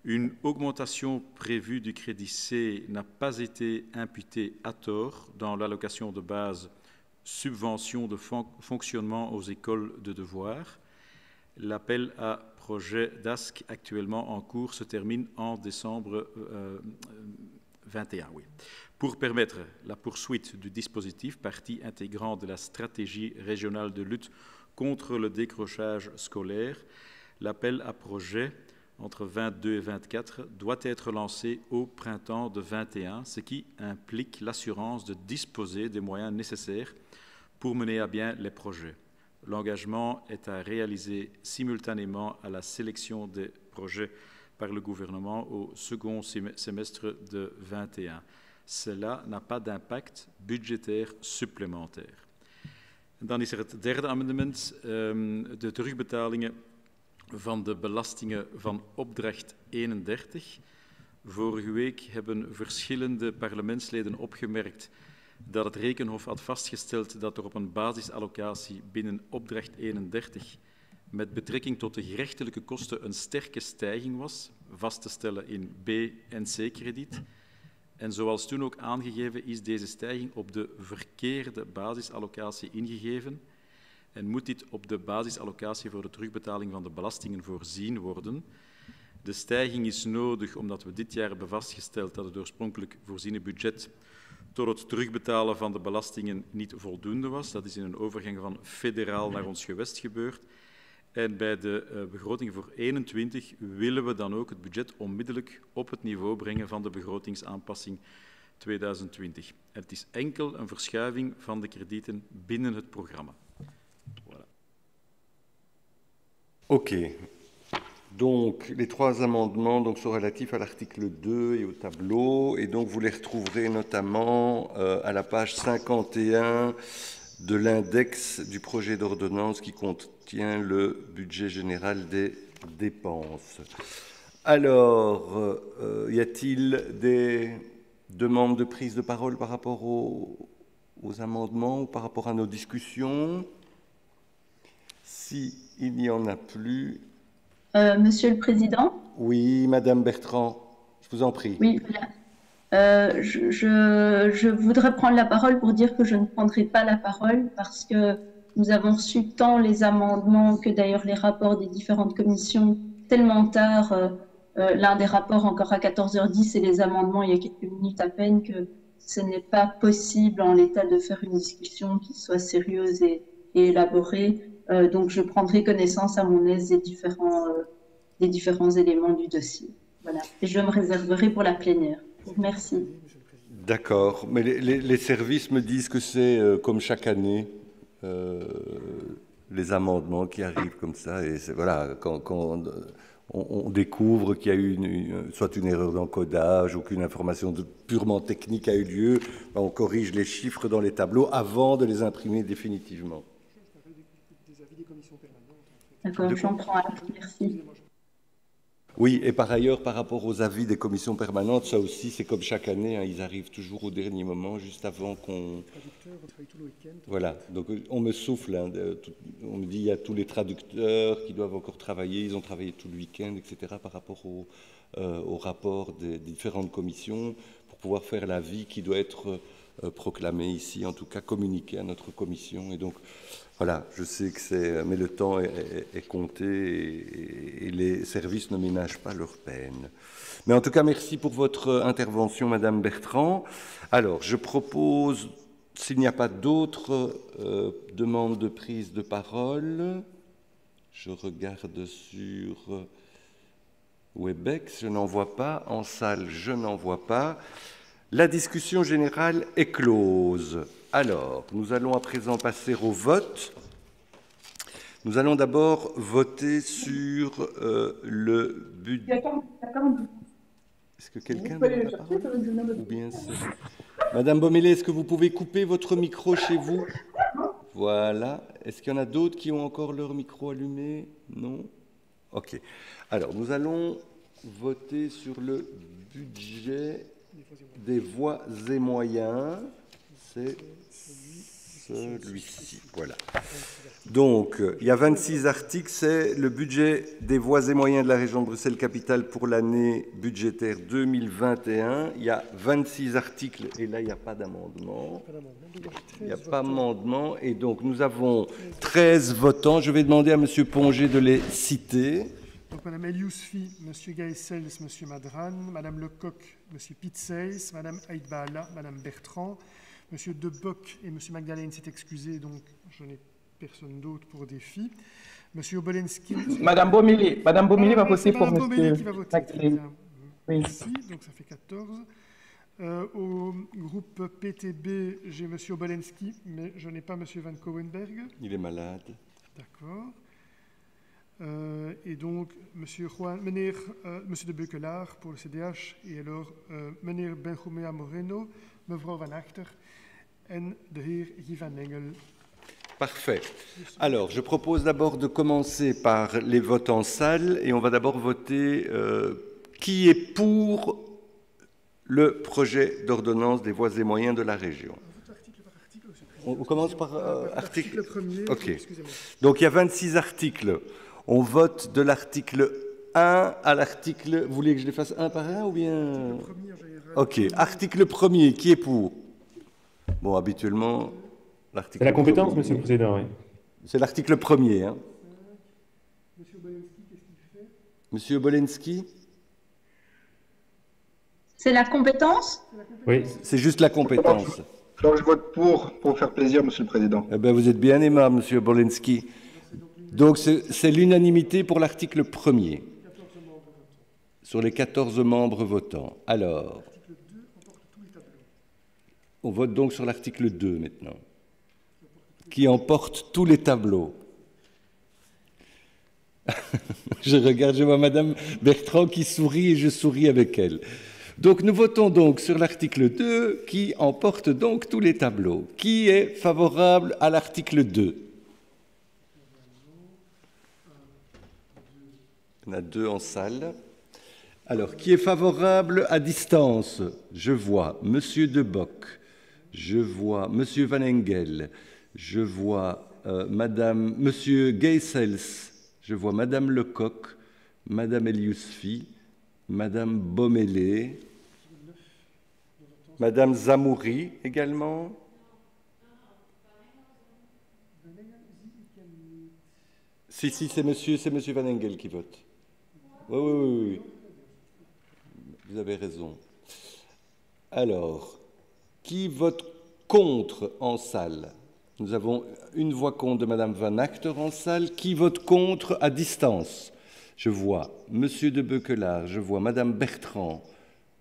Une augmentation prévue du crédit C n'a pas été imputée à tort dans l'allocation de base subvention de fonctionnement aux écoles de devoirs. L'appel à projet DASC actuellement en cours se termine en décembre 21. Oui. Pour permettre la poursuite du dispositif, partie intégrante de la stratégie régionale de lutte contre le décrochage scolaire, l'appel à projet entre 22 et 24 doit être lancé au printemps de 21, ce qui implique l'assurance de disposer des moyens nécessaires pour mener à bien les projets. L'engagement est à réaliser simultanément à la sélection des projets par le gouvernement au second semestre de 21. Cela n'a pas d'impact budgétaire supplémentaire. Dan is er het derde amendement, de terugbetalingen van de belastingen van opdracht 31. Vorige week hebben verschillende parlementsleden opgemerkt dat het Rekenhof had vastgesteld dat er op een basisallocatie binnen opdracht 31 met betrekking tot de gerechtelijke kosten een sterke stijging was, vast te stellen in B- en C-krediet. En zoals toen ook aangegeven is deze stijging op de verkeerde basisallocatie ingegeven en moet dit op de basisallocatie voor de terugbetaling van de belastingen voorzien worden. De stijging is nodig omdat we dit jaar hebben vastgesteld dat het oorspronkelijk voorziene budget tot het terugbetalen van de belastingen niet voldoende was. Dat is in een overgang van federaal naar ons gewest gebeurd. En bij de begroting voor 2021 willen we dan ook het budget onmiddellijk op het niveau brengen van de begrotingsaanpassing 2020. En het is enkel een verschuiving van de kredieten binnen het programma. Voilà. OK. Donc, les trois amendements donc, sont relatifs à l'article 2 et au tableau, et donc vous les retrouverez notamment à la page 51 de l'index du projet d'ordonnance qui contient le budget général des dépenses. Alors, y a-t-il des demandes de prise de parole par rapport aux amendements ou par rapport à nos discussions? S'il n'y en a plus... Monsieur le Président. Oui, Madame Bertrand, je vous en prie. Oui, voilà. Je voudrais prendre la parole pour dire que je ne prendrai pas la parole parce que nous avons reçu tant les amendements que d'ailleurs les rapports des différentes commissions tellement tard. L'un des rapports encore à 14h10 et les amendements il y a quelques minutes à peine que ce n'est pas possible en l'état de faire une discussion qui soit sérieuse et élaborée. Donc, je prendrai connaissance à mon aise des différents éléments du dossier. Voilà. Et je me réserverai pour la plénière. Merci. D'accord. Mais les services me disent que c'est comme chaque année, les amendements qui arrivent comme ça. Et voilà, quand on découvre qu'il y a eu soit une erreur d'encodage ou qu'une information purement technique a eu lieu, on corrige les chiffres dans les tableaux avant de les imprimer définitivement. D'accord, j'en prends acte, merci. Oui, et par ailleurs, par rapport aux avis des commissions permanentes, ça aussi, c'est comme chaque année, hein, ils arrivent toujours au dernier moment, juste avant qu'on... Voilà, donc on me souffle, hein, on me dit il y a tous les traducteurs qui doivent encore travailler, ils ont travaillé tout le week-end, etc., par rapport au rapport des différentes commissions, pour pouvoir faire l'avis qui doit être proclamé ici, en tout cas communiqué à notre commission, et donc... Voilà, je sais que c'est... Mais le temps est compté et les services ne ménagent pas leur peine. Mais en tout cas, merci pour votre intervention, Madame Bertrand. Alors, je propose, s'il n'y a pas d'autres demandes de prise de parole, je regarde sur Webex, je n'en vois pas. En salle, je n'en vois pas. La discussion générale est close. Alors, nous allons à présent passer au vote. Nous allons d'abord voter sur le budget. Est-ce que quelqu'un veut la parole ou bien Madame Bomélé, est-ce que vous pouvez couper votre micro chez vous? Voilà. Est-ce qu'il y en a d'autres qui ont encore leur micro allumé? Non? OK. Alors, nous allons voter sur le budget des voies et moyens. C'est celui-ci, voilà. Donc, il y a 26 articles, c'est le budget des voies et moyens de la région de Bruxelles-Capitale pour l'année budgétaire 2021. Il y a 26 articles, et là, il n'y a pas d'amendement. Il n'y a pas d'amendement, et donc nous avons 13 votants. Je vais demander à M. Pongé de les citer. Donc, Mme Eliousfi, M. Gaëssels, M. Madran, Mme Lecoq, M. Pitseis, Mme Aïdbala, Mme Bertrand, M. Deboc et M. Magdalene s'est excusé, donc je n'ai personne d'autre pour défi. M. Obolensky... Mme Bomili va voter pour M. Bomili qui va voter. Oui. Merci, donc ça fait 14. Au groupe PTB, j'ai M. Obolensky, mais je n'ai pas M. Van Cowenberg. Il est malade. D'accord. Et donc, M. de Beukelaar pour le CDH, et alors meneer Benjumea Moreno, mevrouw Van Achter en de heer Guy van Engel. Parfait. Alors, je propose d'abord de commencer par les votes en salle, et on va d'abord voter qui est pour le projet d'ordonnance des voies et moyens de la région. On commence par article premier. OK. Donc, il y a 26 articles. On vote de l'article 1 à l'article... Vous voulez que je les fasse un par un ou bien... OK. Article 1er, qui est pour? Bon, habituellement, l'article... C'est la compétence, Monsieur le Président, oui. C'est l'article 1er. Hein. Monsieur Obolensky, qu'est-ce qu'il fait? Monsieur Obolensky? C'est la compétence? Oui. C'est juste la compétence. Donc je vote pour faire plaisir, Monsieur le Président. Eh bien, vous êtes bien aimable, Monsieur Obolensky. Donc, c'est l'unanimité pour l'article 1er, sur les 14 membres votants. Alors, on vote donc sur l'article 2 maintenant, qui emporte tous les tableaux. Je regarde, je vois Madame Bertrand qui sourit et je souris avec elle. Donc nous votons donc sur l'article 2 qui emporte donc tous les tableaux. Qui est favorable à l'article 2? Il y en a 2 en salle. Alors, qui est favorable à distance? Je vois Monsieur Debock, je vois Monsieur Van Engel, je vois Monsieur Geisels, je vois Madame Lecoq, Madame Eliusfi, Madame Bomélé, Madame Zamouri également. Si, c'est Monsieur Van Engel qui vote. Oui. Vous avez raison. Alors, qui vote contre en salle? Nous avons une voix contre de Madame Van Acter en salle. Qui vote contre à distance? Je vois Monsieur de Beuquelard, je vois Madame Bertrand,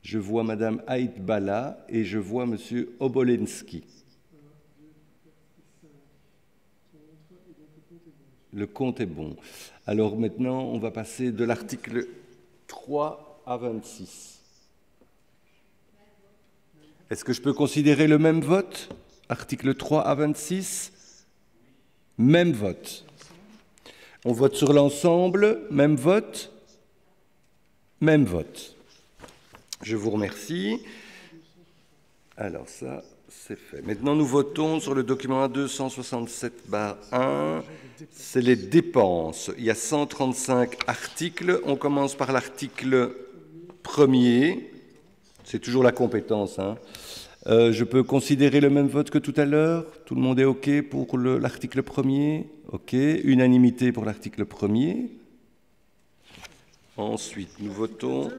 je vois Madame Aït-Bala et je vois Monsieur Obolensky. Le compte est bon. Alors maintenant, on va passer de l'article 3 à 26. Est-ce que je peux considérer le même vote? Article 3 à 26? Même vote. On vote sur l'ensemble, même vote? Même vote. Je vous remercie. Alors ça, c'est fait. Maintenant, nous votons sur le document 267/1. C'est les dépenses. Il y a 135 articles. On commence par l'article 1er. C'est toujours la compétence. Je peux considérer le même vote que tout à l'heure? Tout le monde est OK pour l'article 1er? OK. Unanimité pour l'article 1er. Ensuite, nous votons.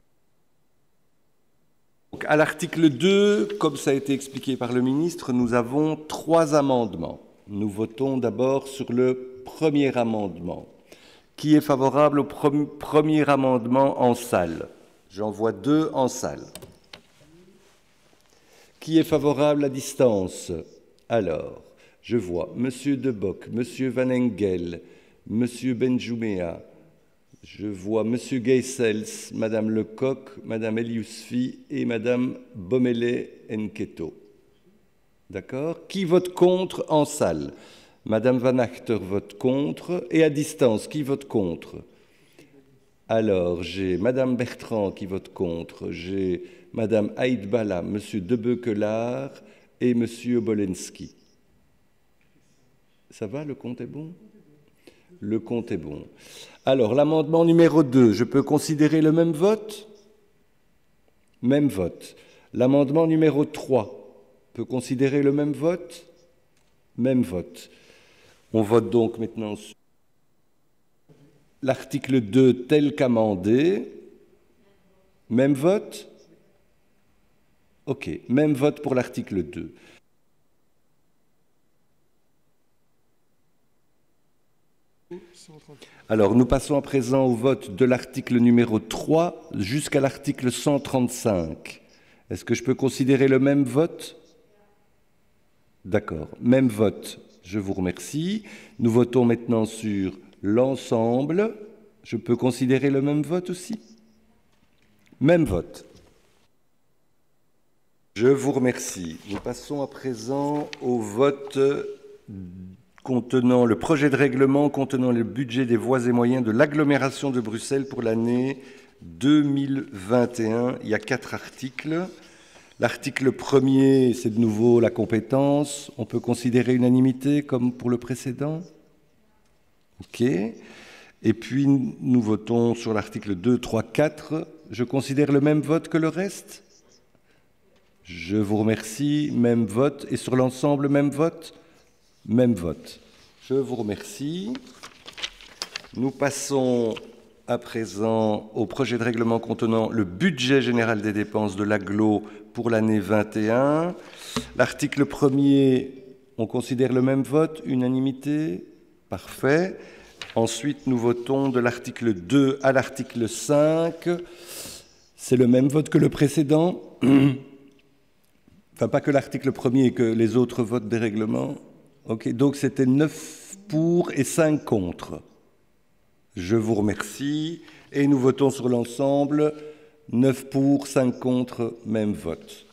Donc, à l'article 2, comme ça a été expliqué par le ministre, nous avons 3 amendements. Nous votons d'abord sur le premier amendement. Qui est favorable au premier amendement en salle? J'en vois 2 en salle. Qui est favorable à distance? Alors, je vois Monsieur Debock, Monsieur Van Engel, Monsieur Benjoumea, je vois Monsieur Geisels, Madame Lecoq, Madame Eliusfi et Madame Bomélé-Nketo. D'accord? Qui vote contre en salle? Madame Van Acter vote contre. Et à distance, qui vote contre? Alors, j'ai Madame Bertrand qui vote contre, j'ai Madame Aït-Bala, Monsieur de Beuquelard et Monsieur Obolensky. Ça va, le compte est bon? Le compte est bon. Alors, l'amendement numéro 2, je peux considérer le même vote? Même vote. L'amendement numéro 3, peut considérer le même vote? Même vote. On vote donc maintenant sur l'article 2 tel qu'amendé. Même vote? OK. Même vote pour l'article 2. Alors, nous passons à présent au vote de l'article numéro 3 jusqu'à l'article 135. Est-ce que je peux considérer le même vote? D'accord. Même vote. Je vous remercie. Nous votons maintenant sur l'ensemble. Je peux considérer le même vote aussi? Même vote. Je vous remercie. Nous passons à présent au vote contenant le projet de règlement contenant le budget des voies et moyens de l'agglomération de Bruxelles pour l'année 2021. Il y a 4 articles. L'article 1er, c'est de nouveau la compétence. On peut considérer unanimité comme pour le précédent? OK. Et puis, nous votons sur l'article 2, 3, 4. Je considère le même vote que le reste? Je vous remercie. Même vote. Et sur l'ensemble, même vote? Même vote. Je vous remercie. Nous passons à présent au projet de règlement contenant le budget général des dépenses de l'agglo pour l'année 21. L'article 1er, on considère le même vote, unanimité, parfait. Ensuite, nous votons de l'article 2 à l'article 5. C'est le même vote que le précédent. Enfin, pas que l'article 1er, que les autres votes des règlements. OK, donc c'était 9 pour et 5 contre. Je vous remercie. Et nous votons sur l'ensemble. 9 pour, 5 contre, même vote.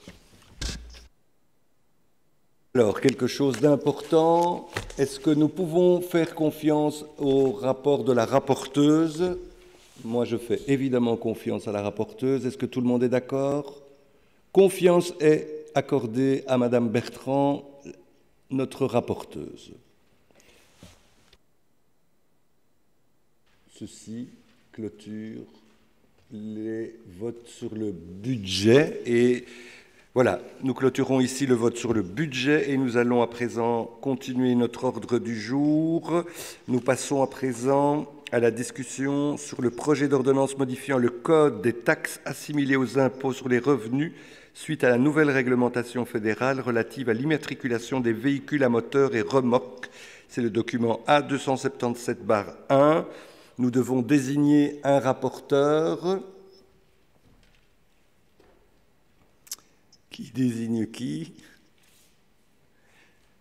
Alors, quelque chose d'important. Est-ce que nous pouvons faire confiance au rapport de la rapporteuse? Moi, je fais évidemment confiance à la rapporteuse. Est-ce que tout le monde est d'accord? Confiance est accordée à Madame Bertrand, notre rapporteuse. Ceci clôture les votes sur le budget. Et voilà, nous clôturons ici le vote sur le budget et nous allons à présent continuer notre ordre du jour. Nous passons à présent à la discussion sur le projet d'ordonnance modifiant le code des taxes assimilées aux impôts sur les revenus suite à la nouvelle réglementation fédérale relative à l'immatriculation des véhicules à moteur et remorques. C'est le document A277-1. Nous devons désigner un rapporteur. Qui désigne qui?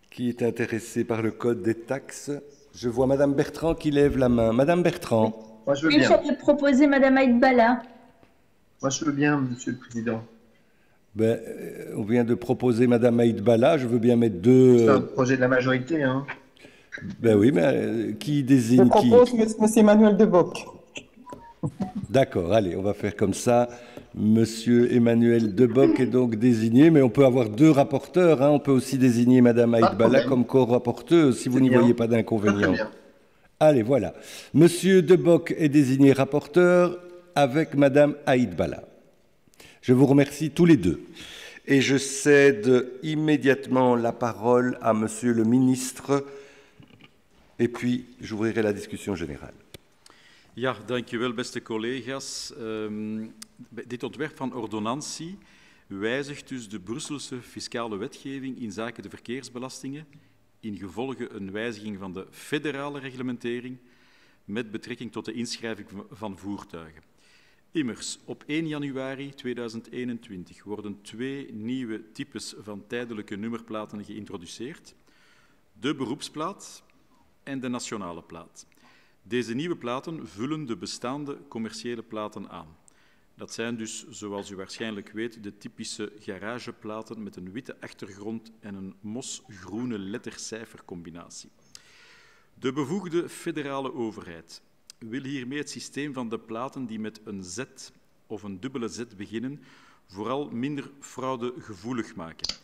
Qui est intéressé par le code des taxes? Je vois Madame Bertrand qui lève la main. Madame Bertrand. Moi, je veux Oui, bien. j'avais proposé Madame Aïdbala. Moi, je veux bien, Monsieur le Président. Ben, on vient de proposer Madame Aïdbala. Je veux bien mettre deux. C'est un projet de la majorité, hein. Ben oui, mais qui Je désigne qui? propose M. Emmanuel Deboc. D'accord, allez, on va faire comme ça. Monsieur Emmanuel Deboc est donc désigné, mais on peut avoir deux rapporteurs. Hein. On peut aussi désigner Madame Aïdbala comme co-rapporteuse, si vous n'y voyez pas d'inconvénient. Allez, voilà. Monsieur Deboc est désigné rapporteur avec Madame Aïdbala. Je vous remercie tous les deux. Et je cède immédiatement la parole à Monsieur le ministre. Et puis, j'ouvrirai la discussion générale. Ja, dank u wel, beste collega's. Dit ontwerp van ordonnantie wijzigt dus de Brusselse fiscale wetgeving in zaken de verkeersbelastingen, in gevolge een wijziging van de federale reglementering met betrekking tot de inschrijving van voertuigen. Immers, op 1 januari 2021 worden 2 nieuwe types van tijdelijke nummerplaten geïntroduceerd: de beroepsplaat en de nationale plaat. Deze nieuwe platen vullen de bestaande commerciële platen aan. Dat zijn dus, zoals u waarschijnlijk weet, de typische garageplaten met een witte achtergrond en een mosgroene lettercijfercombinatie. De bevoegde federale overheid wil hiermee het systeem van de platen die met een Z of een dubbele Z beginnen vooral minder fraudegevoelig maken.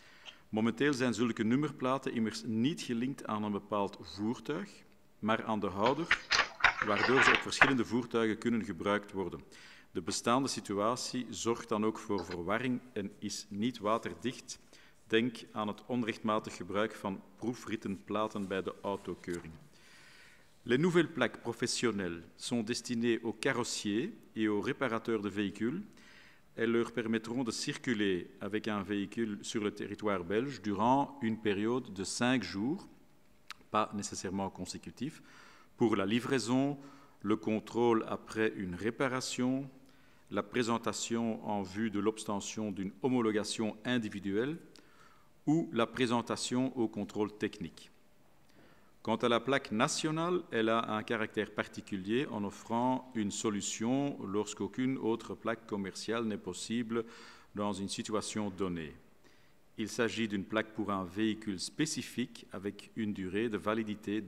Momenteel zijn zulke nummerplaten immers niet gelinkt aan een bepaald voertuig, maar aan de houder, waardoor ze op verschillende voertuigen kunnen gebruikt worden. De bestaande situatie zorgt dan ook voor verwarring en is niet waterdicht. Denk aan het onrechtmatig gebruik van proefrittenplaten bij de autokeuring. Les nouvelles plaques professionnelles sont destinées aux carrossiers et aux réparateurs de véhicules. Elles leur permettront de circuler avec un véhicule sur le territoire belge durant une période de 5 jours, pas nécessairement consécutif, pour la livraison, le contrôle après une réparation, la présentation en vue de l'obtention d'une homologation individuelle ou la présentation au contrôle technique. Quant à la plaque nationale, elle a un caractère particulier en offrant une solution lorsqu'aucune autre plaque commerciale n'est possible dans une situation donnée. Il s'agit d'une plaque pour un véhicule spécifique avec une durée de validité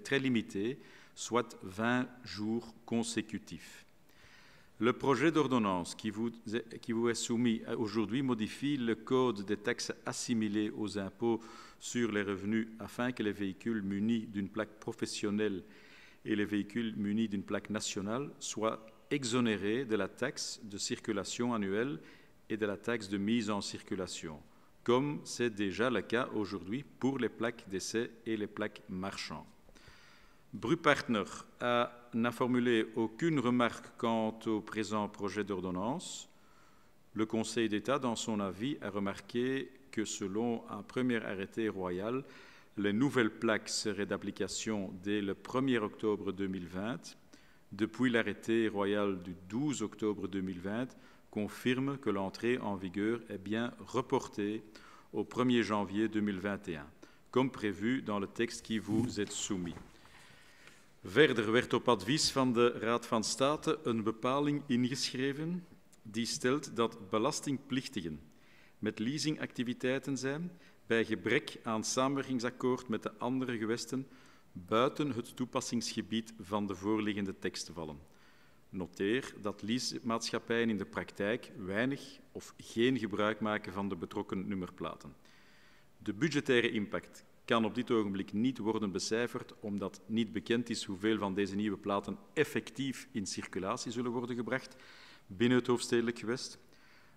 très limitée, soit 20 jours consécutifs. Le projet d'ordonnance qui vous est soumis aujourd'hui modifie le code des taxes assimilées aux impôts sur les revenus afin que les véhicules munis d'une plaque professionnelle et les véhicules munis d'une plaque nationale soient exonérés de la taxe de circulation annuelle et de la taxe de mise en circulation, comme c'est déjà le cas aujourd'hui pour les plaques d'essai et les plaques marchands. Brupartner n'a formulé aucune remarque quant au présent projet d'ordonnance. Le Conseil d'État, dans son avis, a remarqué que selon un premier arrêté royal, les nouvelles plaques seraient d'application dès le 1er octobre 2020. Depuis l'arrêté royal du 12 octobre 2020, confirme que l'entrée en vigueur est bien reportée au 1er janvier 2021, comme prévu dans le texte qui vous est soumis. Verder werd op advies van de Raad van State een bepaling ingeschreven die stelt dat belastingplichtigen met leasingactiviteiten zijn bij gebrek aan samenwerkingsakkoord met de andere gewesten buiten het toepassingsgebied van de voorliggende tekst vallen. Noteer dat leasemaatschappijen in de praktijk weinig of geen gebruik maken van de betrokken nummerplaten. De budgettaire impact kan op dit ogenblik niet worden becijferd, omdat niet bekend is hoeveel van deze nieuwe platen effectief in circulatie zullen worden gebracht binnen het hoofdstedelijk gewest.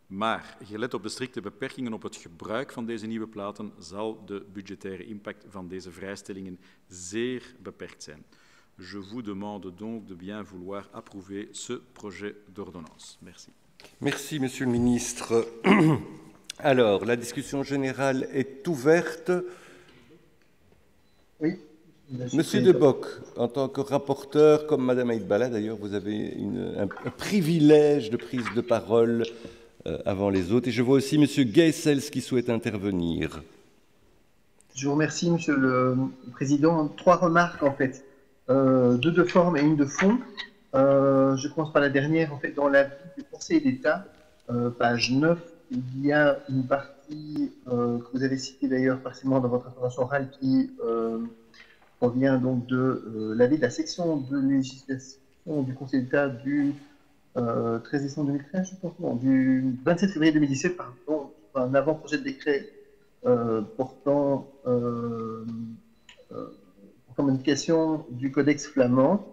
Maar gelet op de strikte beperkingen op het gebruik van deze nieuwe platen zal de budgettaire impact van deze vrijstellingen zeer beperkt zijn. Je vous demande donc de bien vouloir approuver ce projet d'ordonnance. Merci. Merci, Monsieur le Ministre. Alors, la discussion générale est ouverte. Oui. Monsieur De Bock, en tant que rapporteur, comme Madame Aïdbala, d'ailleurs, vous avez un privilège de prise de parole avant les autres. Et je vois aussi Monsieur Geisels qui souhaite intervenir. Je vous remercie, Monsieur le Président. 3 remarques, en fait. 2 de forme et une de fond. Je commence par la dernière. En fait, dans l'avis du Conseil d'État, page 9, il y a une partie que vous avez citée d'ailleurs partiellement dans votre intervention orale qui provient donc de l'avis de la section de législation du Conseil d'État du 13 décembre 2013, je pense, non, du 27 février 2017, pardon, un avant-projet de décret portant modification du codex flamand.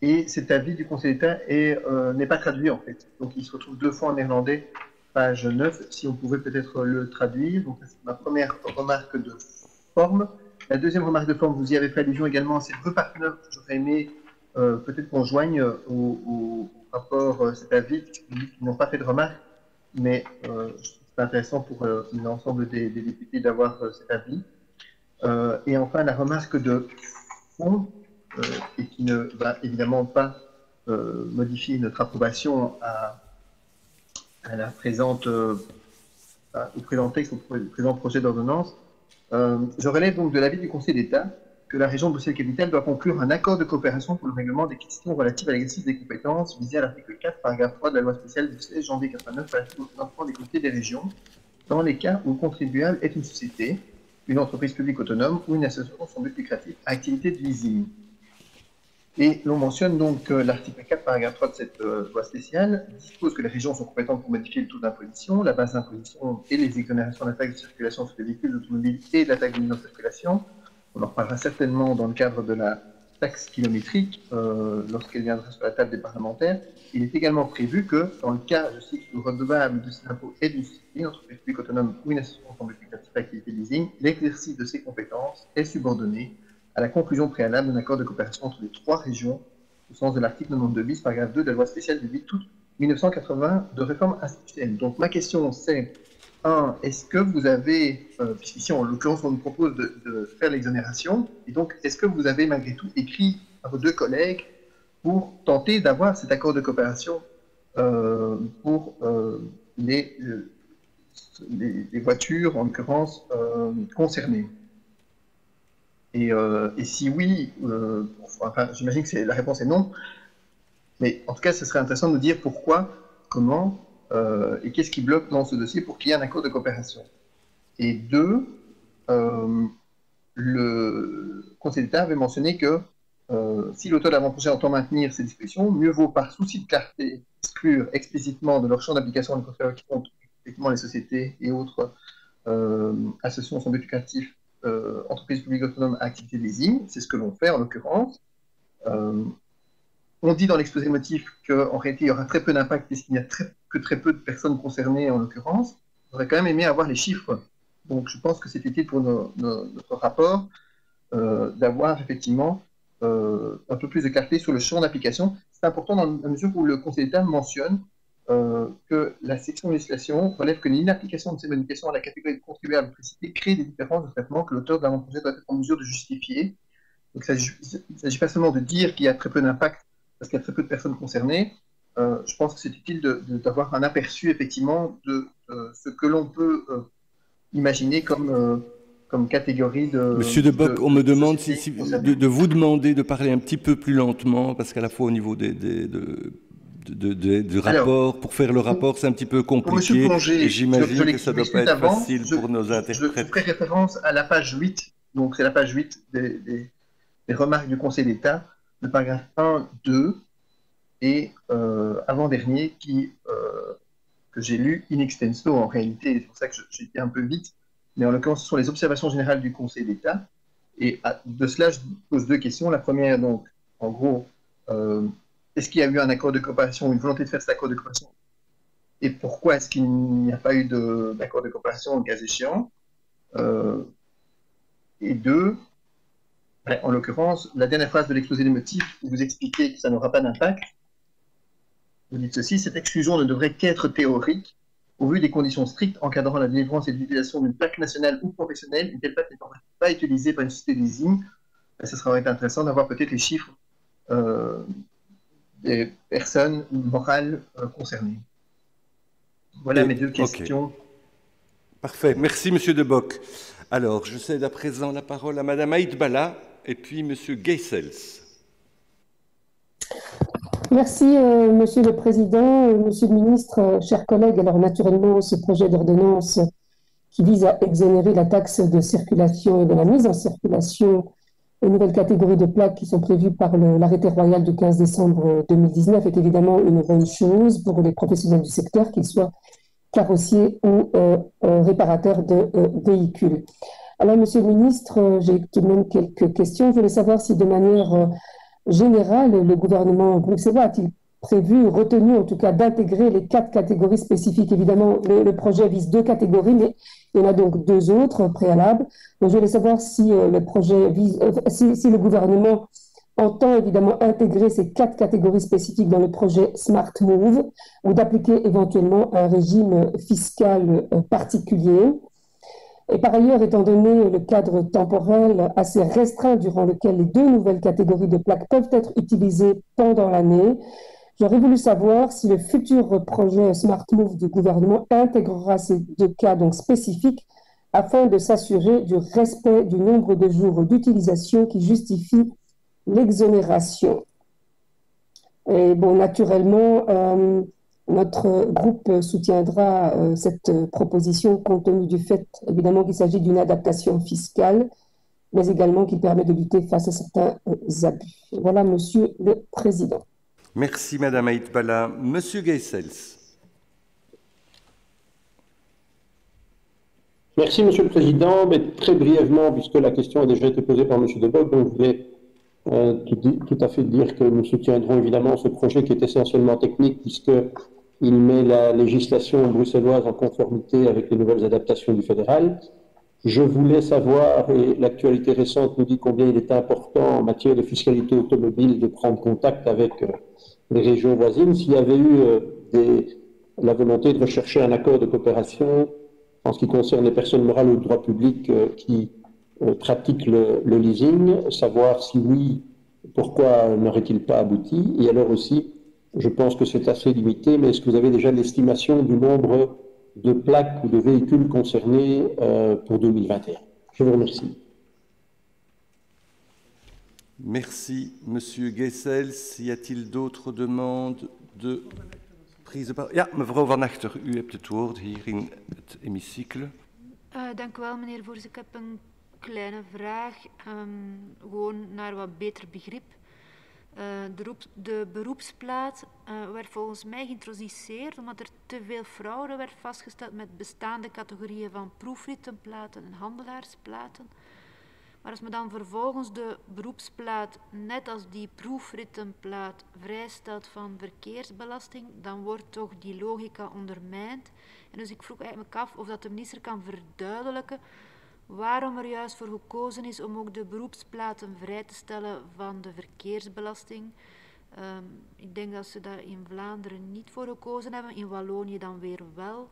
Et cet avis du Conseil d'État n'est pas traduit en fait. Donc il se retrouve 2 fois en néerlandais, page 9, si on pouvait peut-être le traduire. Donc c'est ma première remarque de forme. La deuxième remarque de forme, vous y avez fait allusion également, c'est le partenaire que j'aurais aimé peut-être qu'on joigne au rapport cet avis, puisqu'ils n'ont pas fait de remarque, mais je trouve que c'est intéressant pour l'ensemble des députés d'avoir cet avis. Et enfin, la remarque de fond, et qui ne va évidemment pas modifier notre approbation à la présente, au présent texte, au présent projet d'ordonnance. Je relève donc de l'avis du Conseil d'État que la région de Bruxelles-Capitale doit conclure un accord de coopération pour le règlement des questions relatives à l'exercice des compétences visées à l'article 4, paragraphe 3 de la loi spéciale du 16 janvier 89 relative au financement des comités des régions, dans les cas où le contribuable est une société, une entreprise publique autonome ou une association sans but lucratif à activité de leasing. Et l'on mentionne donc que l'article 4, paragraphe 3 de cette loi spéciale dispose que les régions sont compétentes pour modifier le taux d'imposition, la base d'imposition et les exonérations de la taxe de circulation sur les véhicules automobiles et de la taxe de mise en circulation. On en reparlera certainement dans le cadre de la taxe kilométrique lorsqu'elle viendra sur la table des parlementaires. Il est également prévu que, dans le cas, je cite, où le redevable de cet impôt est d'une société, une entreprise publique autonome ou une association sans but lucratif à activité de leasing, l'exercice de ses compétences est subordonné à la conclusion préalable d'un accord de coopération entre les 3 régions, au sens de l'article 92 bis, paragraphe 2 de la loi spéciale du 8 août 1980 de réforme institutionnelle. Donc ma question c'est, 1, est-ce que vous avez, puisqu'ici en l'occurrence on nous propose de faire l'exonération, et donc est-ce que vous avez malgré tout écrit à vos 2 collègues pour tenter d'avoir cet accord de coopération pour les voitures en l'occurrence concernées? Et si oui, enfin, j'imagine que la réponse est non, mais en tout cas, ce serait intéressant de nous dire pourquoi, comment et qu'est-ce qui bloque dans ce dossier pour qu'il y ait un accord de coopération. Et 2, le Conseil d'État avait mentionné que si l'auteur d'avant-projet entend maintenir ces dispositions, mieux vaut par souci de clarté exclure explicitement de leur champ d'application les contrats qui comptent effectivement les sociétés et autres associations sans but lucratif, entreprises publiques autonomes à activité de leasing, c'est ce que l'on fait en l'occurrence. On dit dans l'exposé motif qu'en réalité il y aura très peu d'impact puisqu'il n'y a que très peu de personnes concernées en l'occurrence. J'aurais quand même aimé avoir les chiffres. Donc je pense que c'est utile pour notre rapport d'avoir effectivement un peu plus de clarté sur le champ d'application. C'est important dans la mesure où le Conseil d'État mentionne que la section de législation relève que l'inapplication de ces modifications à la catégorie de contribuables précitée crée des différences de traitement que l'auteur de l'avant-projet doit être en mesure de justifier. Donc, il ne s'agit pas seulement de dire qu'il y a très peu d'impact parce qu'il y a très peu de personnes concernées. Je pense que c'est utile d'avoir un aperçu, effectivement, de ce que l'on peut imaginer comme catégorie de... Monsieur De Bock, on me demande de vous demander de parler un petit peu plus lentement, parce qu'à la fois au niveau du rapport, pour faire le rapport, c'est un petit peu compliqué. Et j'imagine que ça ne doit pas être facile pour nos interprètes. Je ferai référence à la page 8, donc c'est la page 8 des remarques du Conseil d'État, le paragraphe 1, 2 et avant-dernier que j'ai lu in extenso en réalité, c'est pour ça que j'ai été un peu vite, mais en l'occurrence ce sont les observations générales du Conseil d'État, et de cela je pose deux questions. La première, donc, en gros, est-ce qu'il y a eu un accord de coopération, une volonté de faire cet accord de coopération, et pourquoi est-ce qu'il n'y a pas eu d'accord de coopération au cas échéant, et deux, en l'occurrence, la dernière phrase de l'exposé des motifs, où vous expliquez que ça n'aura pas d'impact, vous dites ceci: cette exclusion ne devrait qu'être théorique, au vu des conditions strictes encadrant la délivrance et l'utilisation d'une plaque nationale ou professionnelle, une telle plaque n'étant pas utilisée par une société de leasing. Ça sera intéressant d'avoir peut-être les chiffres des personnes morales concernées. Voilà mes deux questions. Okay. Parfait, merci Monsieur De Bock. Alors, je cède à présent la parole à Madame Aït Bala et puis Monsieur Geisels. Merci, Monsieur le Président, Monsieur le Ministre, chers collègues. Alors, naturellement, ce projet d'ordonnance qui vise à exonérer la taxe de circulation et de la mise en circulation aux nouvelles catégories de plaques qui sont prévues par l'arrêté royal du 15 décembre 2019 est évidemment une bonne chose pour les professionnels du secteur, qu'ils soient carrossiers ou réparateurs de véhicules. Alors, Monsieur le Ministre, j'ai tout de même quelques questions. Je voulais savoir si, de manière générale, le gouvernement bruxellois a-t-il prévu, retenu en tout cas, d'intégrer les 4 catégories spécifiques. Évidemment, le projet vise 2 catégories, mais il y en a donc 2 autres préalables. Donc, je voulais savoir si le projet vise, si le gouvernement entend évidemment intégrer ces 4 catégories spécifiques dans le projet Smart Move ou d'appliquer éventuellement un régime fiscal particulier. Et par ailleurs, étant donné le cadre temporel assez restreint durant lequel les 2 nouvelles catégories de plaques peuvent être utilisées pendant l'année, j'aurais voulu savoir si le futur projet Smart Move du gouvernement intégrera ces 2 cas donc spécifiques afin de s'assurer du respect du nombre de jours d'utilisation qui justifie l'exonération. Et bon, naturellement, notre groupe soutiendra cette proposition compte tenu du fait, évidemment, qu'il s'agit d'une adaptation fiscale, mais également qui permet de lutter face à certains abus. Voilà, Monsieur le Président. Merci, Madame Aït Bala. Monsieur Geisels. Merci, Monsieur le Président. Mais très brièvement, puisque la question a déjà été posée par Monsieur De Bock, donc je voulais tout à fait dire que nous soutiendrons évidemment ce projet qui est essentiellement technique, puisqu'il met la législation bruxelloise en conformité avec les nouvelles adaptations du fédéral. Je voulais savoir, et l'actualité récente nous dit combien il est important en matière de fiscalité automobile de prendre contact avec les régions voisines, s'il y avait eu la volonté de rechercher un accord de coopération en ce qui concerne les personnes morales ou de droit public qui pratiquent le leasing, savoir si oui, pourquoi n'aurait-il pas abouti, et alors aussi, je pense que c'est assez limité, mais est-ce que vous avez déjà l'estimation du nombre de plaques ou de véhicules concernés pour 2021? Je vous remercie. Merci, Monsieur Geisels. Y a-t-il d'autres demandes de prise de parole? Ja, mevrouw Van Achter, u hebt het woord hier in het hemicycle. Dank u wel, meneer Voorzitter. Ik heb een kleine vraag, gewoon naar wat beter begrip. De beroepsplaat werd volgens mij geïntroduceerd omdat er te veel fraude werd vastgesteld met bestaande categorieën van proefrittenplaten en handelaarsplaten. Maar als men dan vervolgens de beroepsplaat, net als die proefrittenplaat, vrijstelt van verkeersbelasting, dan wordt toch die logica ondermijnd. En dus ik vroeg eigenlijk af of dat de minister kan verduidelijken waarom er juist voor gekozen is om ook de beroepsplaten vrij te stellen van de verkeersbelasting. Ik denk dat ze daar in Vlaanderen niet voor gekozen hebben, in Wallonië dan weer wel.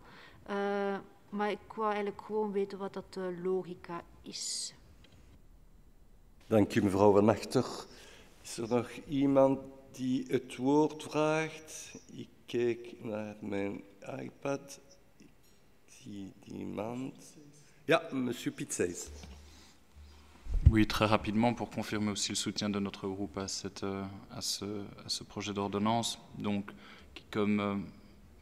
Maar ik wou eigenlijk gewoon weten wat dat de logica is. Dank u, mevrouw Van Achter. Is er nog iemand die het woord vraagt? Ik kijk naar mijn iPad. Ik zie niemand. Ja, monsieur Pizzais. Oui, très rapidement pour confirmer aussi le soutien de notre groupe à ce projet d'ordonnance, donc qui, comme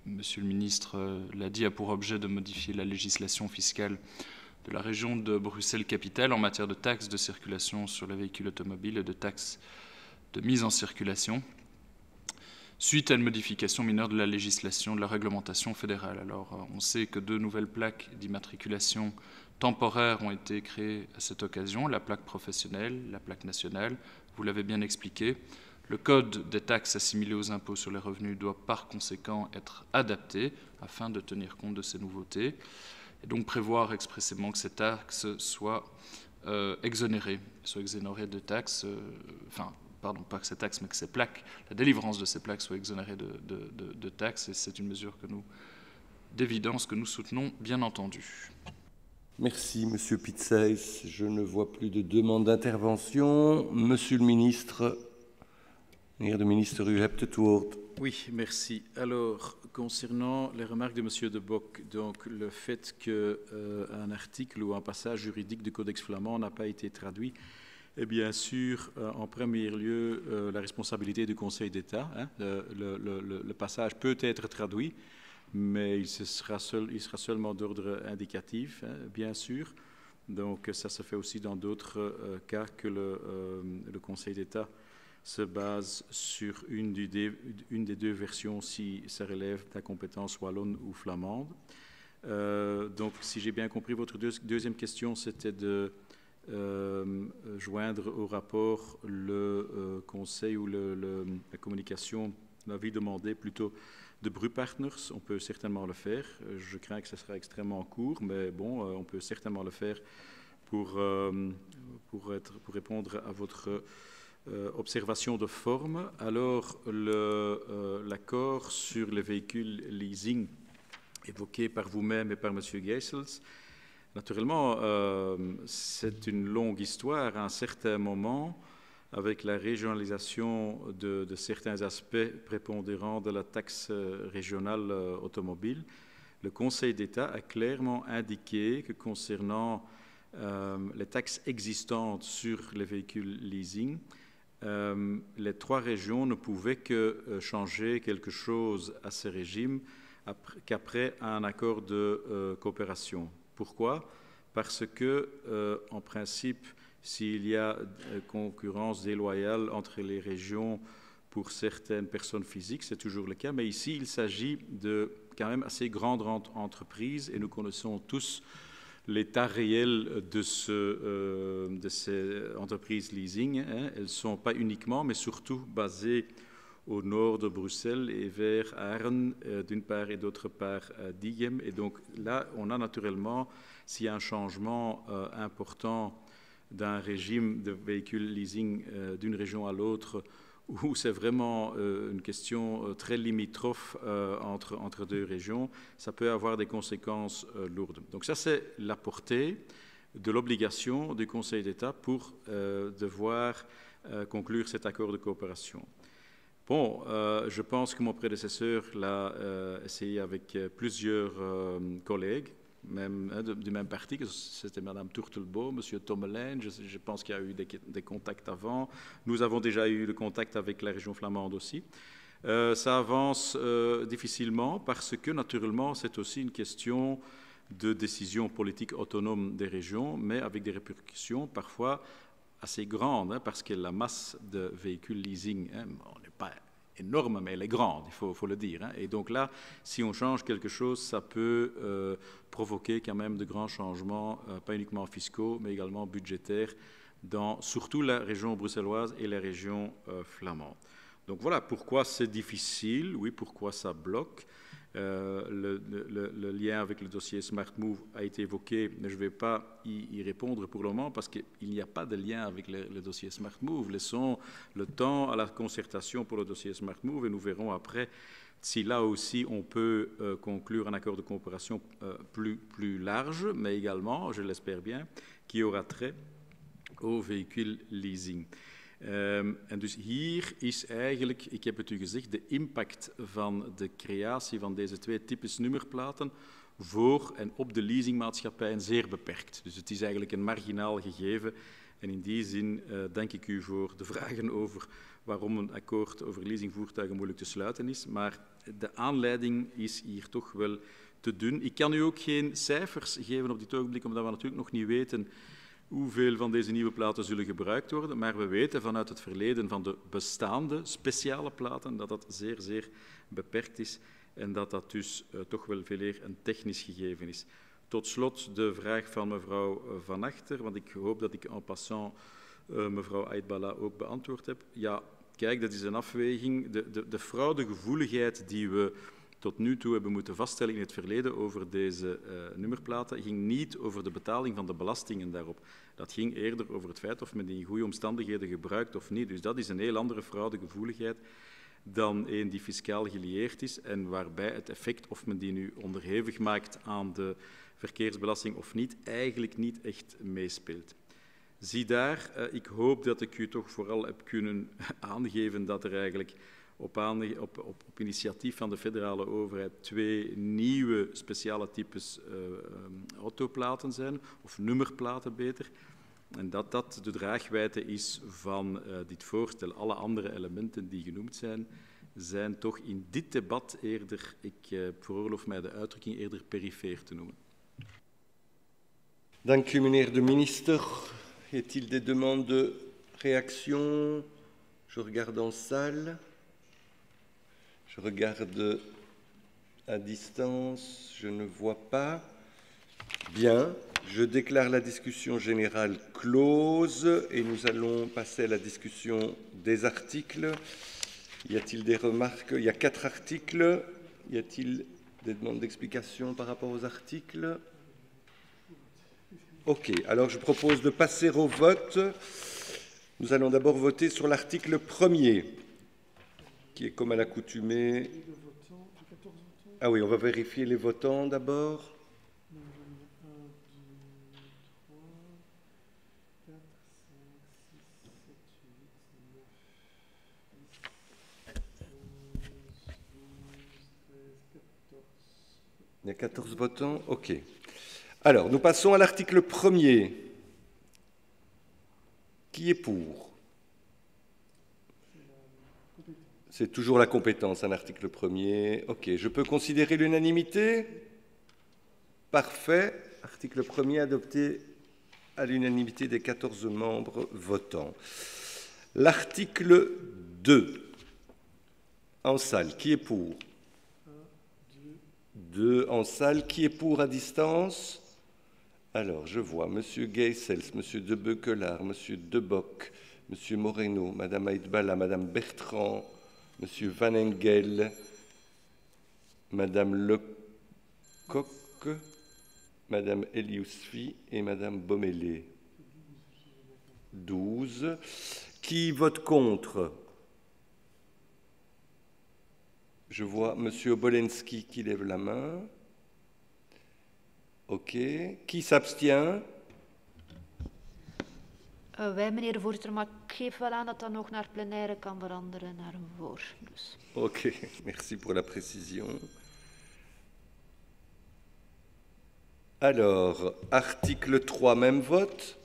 Monsieur le ministre l'a dit, a pour objet de modifier la législation fiscale de la région de Bruxelles-Capitale en matière de taxes de circulation sur les véhicules automobiles et de taxes de mise en circulation, suite à une modification mineure de la législation de la réglementation fédérale. Alors, on sait que 2 nouvelles plaques d'immatriculation temporaires ont été créées à cette occasion, la plaque professionnelle, la plaque nationale, vous l'avez bien expliqué. Le code des taxes assimilées aux impôts sur les revenus doit par conséquent être adapté afin de tenir compte de ces nouveautés et donc prévoir expressément que ces taxes soient exonérées de taxes, pardon, pas que ces taxes, mais que ces plaques, la délivrance de ces plaques soit exonérée de taxes, et c'est une mesure d'évidence que nous soutenons, bien entendu. Merci, Monsieur Pizzais. Je ne vois plus de demande d'intervention. Monsieur le ministre, meneer de minister, u hebt het woord. Oui, merci. Alors, concernant les remarques de Monsieur De Bock, donc le fait qu'un article ou un passage juridique du Codex flamand n'a pas été traduit, est bien sûr, en premier lieu, la responsabilité du Conseil d'État. Hein. Le passage peut être traduit, mais il sera seulement d'ordre indicatif, hein, bien sûr. Donc ça se fait aussi dans d'autres cas que le Conseil d'État se base sur une des 2 versions si ça relève de la compétence wallonne ou flamande. Donc si j'ai bien compris, votre deuxième question, c'était de joindre au rapport le conseil ou la communication, l'avis demandé plutôt de Brupartners. On peut certainement le faire. Je crains que ce sera extrêmement court, mais bon, on peut certainement le faire pour répondre à votre observation de forme. Alors, l'accord sur les véhicules leasing évoqué par vous-même et par M. Geisels, naturellement, c'est une longue histoire. À un certain moment, avec la régionalisation de certains aspects prépondérants de la taxe régionale automobile, le Conseil d'État a clairement indiqué que concernant les taxes existantes sur les véhicules leasing, les 3 régions ne pouvaient que changer quelque chose à ce régime qu'après un accord de coopération. Pourquoi? Parce que, en principe, s'il y a concurrence déloyale entre les régions pour certaines personnes physiques, c'est toujours le cas, mais ici, il s'agit de quand même assez grandes entreprises et nous connaissons tous l'état réel de ces entreprises leasing. Hein. Elles ne sont pas uniquement, mais surtout basées au nord de Bruxelles et vers Arn, d'une part, et d'autre part Diegem. Et donc là, on a naturellement, s'il y a un changement important d'un régime de véhicules leasing d'une région à l'autre, où c'est vraiment une question très limitrophe entre 2 régions, ça peut avoir des conséquences lourdes. Donc ça, c'est la portée de l'obligation du Conseil d'État pour devoir conclure cet accord de coopération. Bon, je pense que mon prédécesseur l'a essayé avec plusieurs collègues, même du même parti, que c'était Mme Turtelbaum, M. Tommelijn, je pense qu'il y a eu des contacts avant. Nous avons déjà eu le contact avec la région flamande aussi. Ça avance difficilement parce que, naturellement, c'est aussi une question de décision politique autonome des régions, mais avec des répercussions parfois assez grandes, hein, parce que la masse de véhicules leasing, hein, on n'est pas énorme, mais elle est grande, il faut le dire. Hein. Et donc là, si on change quelque chose, ça peut provoquer quand même de grands changements, pas uniquement fiscaux, mais également budgétaires, dans surtout la région bruxelloise et la région flamande. Donc voilà pourquoi c'est difficile, oui, pourquoi ça bloque. Le lien avec le dossier Smart Move a été évoqué, mais je ne vais pas y répondre pour le moment parce qu'il n'y a pas de lien avec le dossier Smart Move. Laissons le temps à la concertation pour le dossier Smart Move et nous verrons après si là aussi on peut conclure un accord de coopération plus large, mais également, je l'espère bien, qui aura trait au véhicule leasing. En dus hier is eigenlijk, ik heb het u gezegd, de impact van de creatie van deze twee types nummerplaten voor en op de leasingmaatschappijen zeer beperkt. Dus het is eigenlijk een marginaal gegeven. En in die zin dank ik u voor de vragen over waarom een akkoord over leasingvoertuigen moeilijk te sluiten is. Maar de aanleiding is hier toch wel te dun. Ik kan u ook geen cijfers geven op dit ogenblik, omdat we natuurlijk nog niet weten hoeveel van deze nieuwe platen zullen gebruikt worden. Maar we weten vanuit het verleden van de bestaande speciale platen dat dat zeer, zeer beperkt is en dat dat dus toch wel veel eer een technisch gegeven is. Tot slot de vraag van mevrouw Van Achter, want ik hoop dat ik en passant mevrouw Aidbala ook beantwoord heb. Ja, kijk, dat is een afweging. De fraudegevoeligheid die we tot nu toe hebben moeten vaststellen in het verleden over deze nummerplaten ging niet over de betaling van de belastingen daarop. Dat ging eerder over het feit of men die in goede omstandigheden gebruikt of niet. Dus dat is een heel andere fraudegevoeligheid dan een die fiscaal gelieerd is en waarbij het effect of men die nu onderhevig maakt aan de verkeersbelasting of niet, eigenlijk niet echt meespeelt. Ziedaar, ik hoop dat ik u toch vooral heb kunnen aangeven dat er eigenlijk op initiatief van de federale overheid 2 nieuwe speciale types autoplaten zijn, of nummerplaten beter, en dat dat de draagwijdte is van dit voorstel. Alle andere elementen die genoemd zijn toch in dit debat eerder, ik veroorloof mij de uitdrukking, eerder perifeer te noemen. Dank u, meneer de minister. Y a-t-il des demandes de réaction? Je regarde en salle. Je regarde à distance. Je ne vois pas. Bien. Je déclare la discussion générale close et nous allons passer à la discussion des articles. Y a-t-il des remarques? Il y a 4 articles. Y a-t-il des demandes d'explication par rapport aux articles? OK. Alors, je propose de passer au vote. Nous allons d'abord voter sur l'article 1er, qui est comme à l'accoutumée. Ah oui, on va vérifier les votants d'abord. Il y a 14 votants. OK. Alors, nous passons à l'article 1er. Qui est pour? C'est toujours la compétence, un article 1er. OK. Je peux considérer l'unanimité? Parfait. Article 1er adopté à l'unanimité des 14 membres votants. L'article 2. En salle. Qui est pour? 2 en salle. Qui est pour à distance? Alors, je vois M. Geisels, M. de Beuquelard, M. Debock, M. Moreno, Mme Aidbala, Mme Bertrand, M. Van Engel, Mme Lecoq, Mme Eliusfi et Mme Bommelé. 12. Qui vote contre? Je vois M. Obolensky qui lève la main. OK. Qui s'abstient? Wij, meneer de voorzitter, maar ik geef wel aan dat dat nog naar plenaire kan veranderen naar een voor. Dus. OK. Merci pour la précision. Alors, article 3, même vote.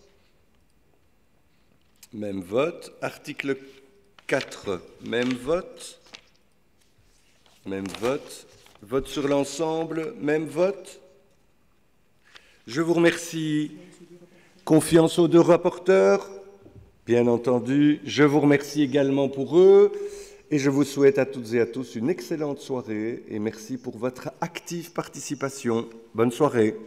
Même vote. Article 4, même vote. Même vote. Vote sur l'ensemble, même vote. Je vous remercie. Confiance aux 2 rapporteurs, bien entendu. Je vous remercie également pour eux et je vous souhaite à toutes et à tous une excellente soirée et merci pour votre active participation. Bonne soirée.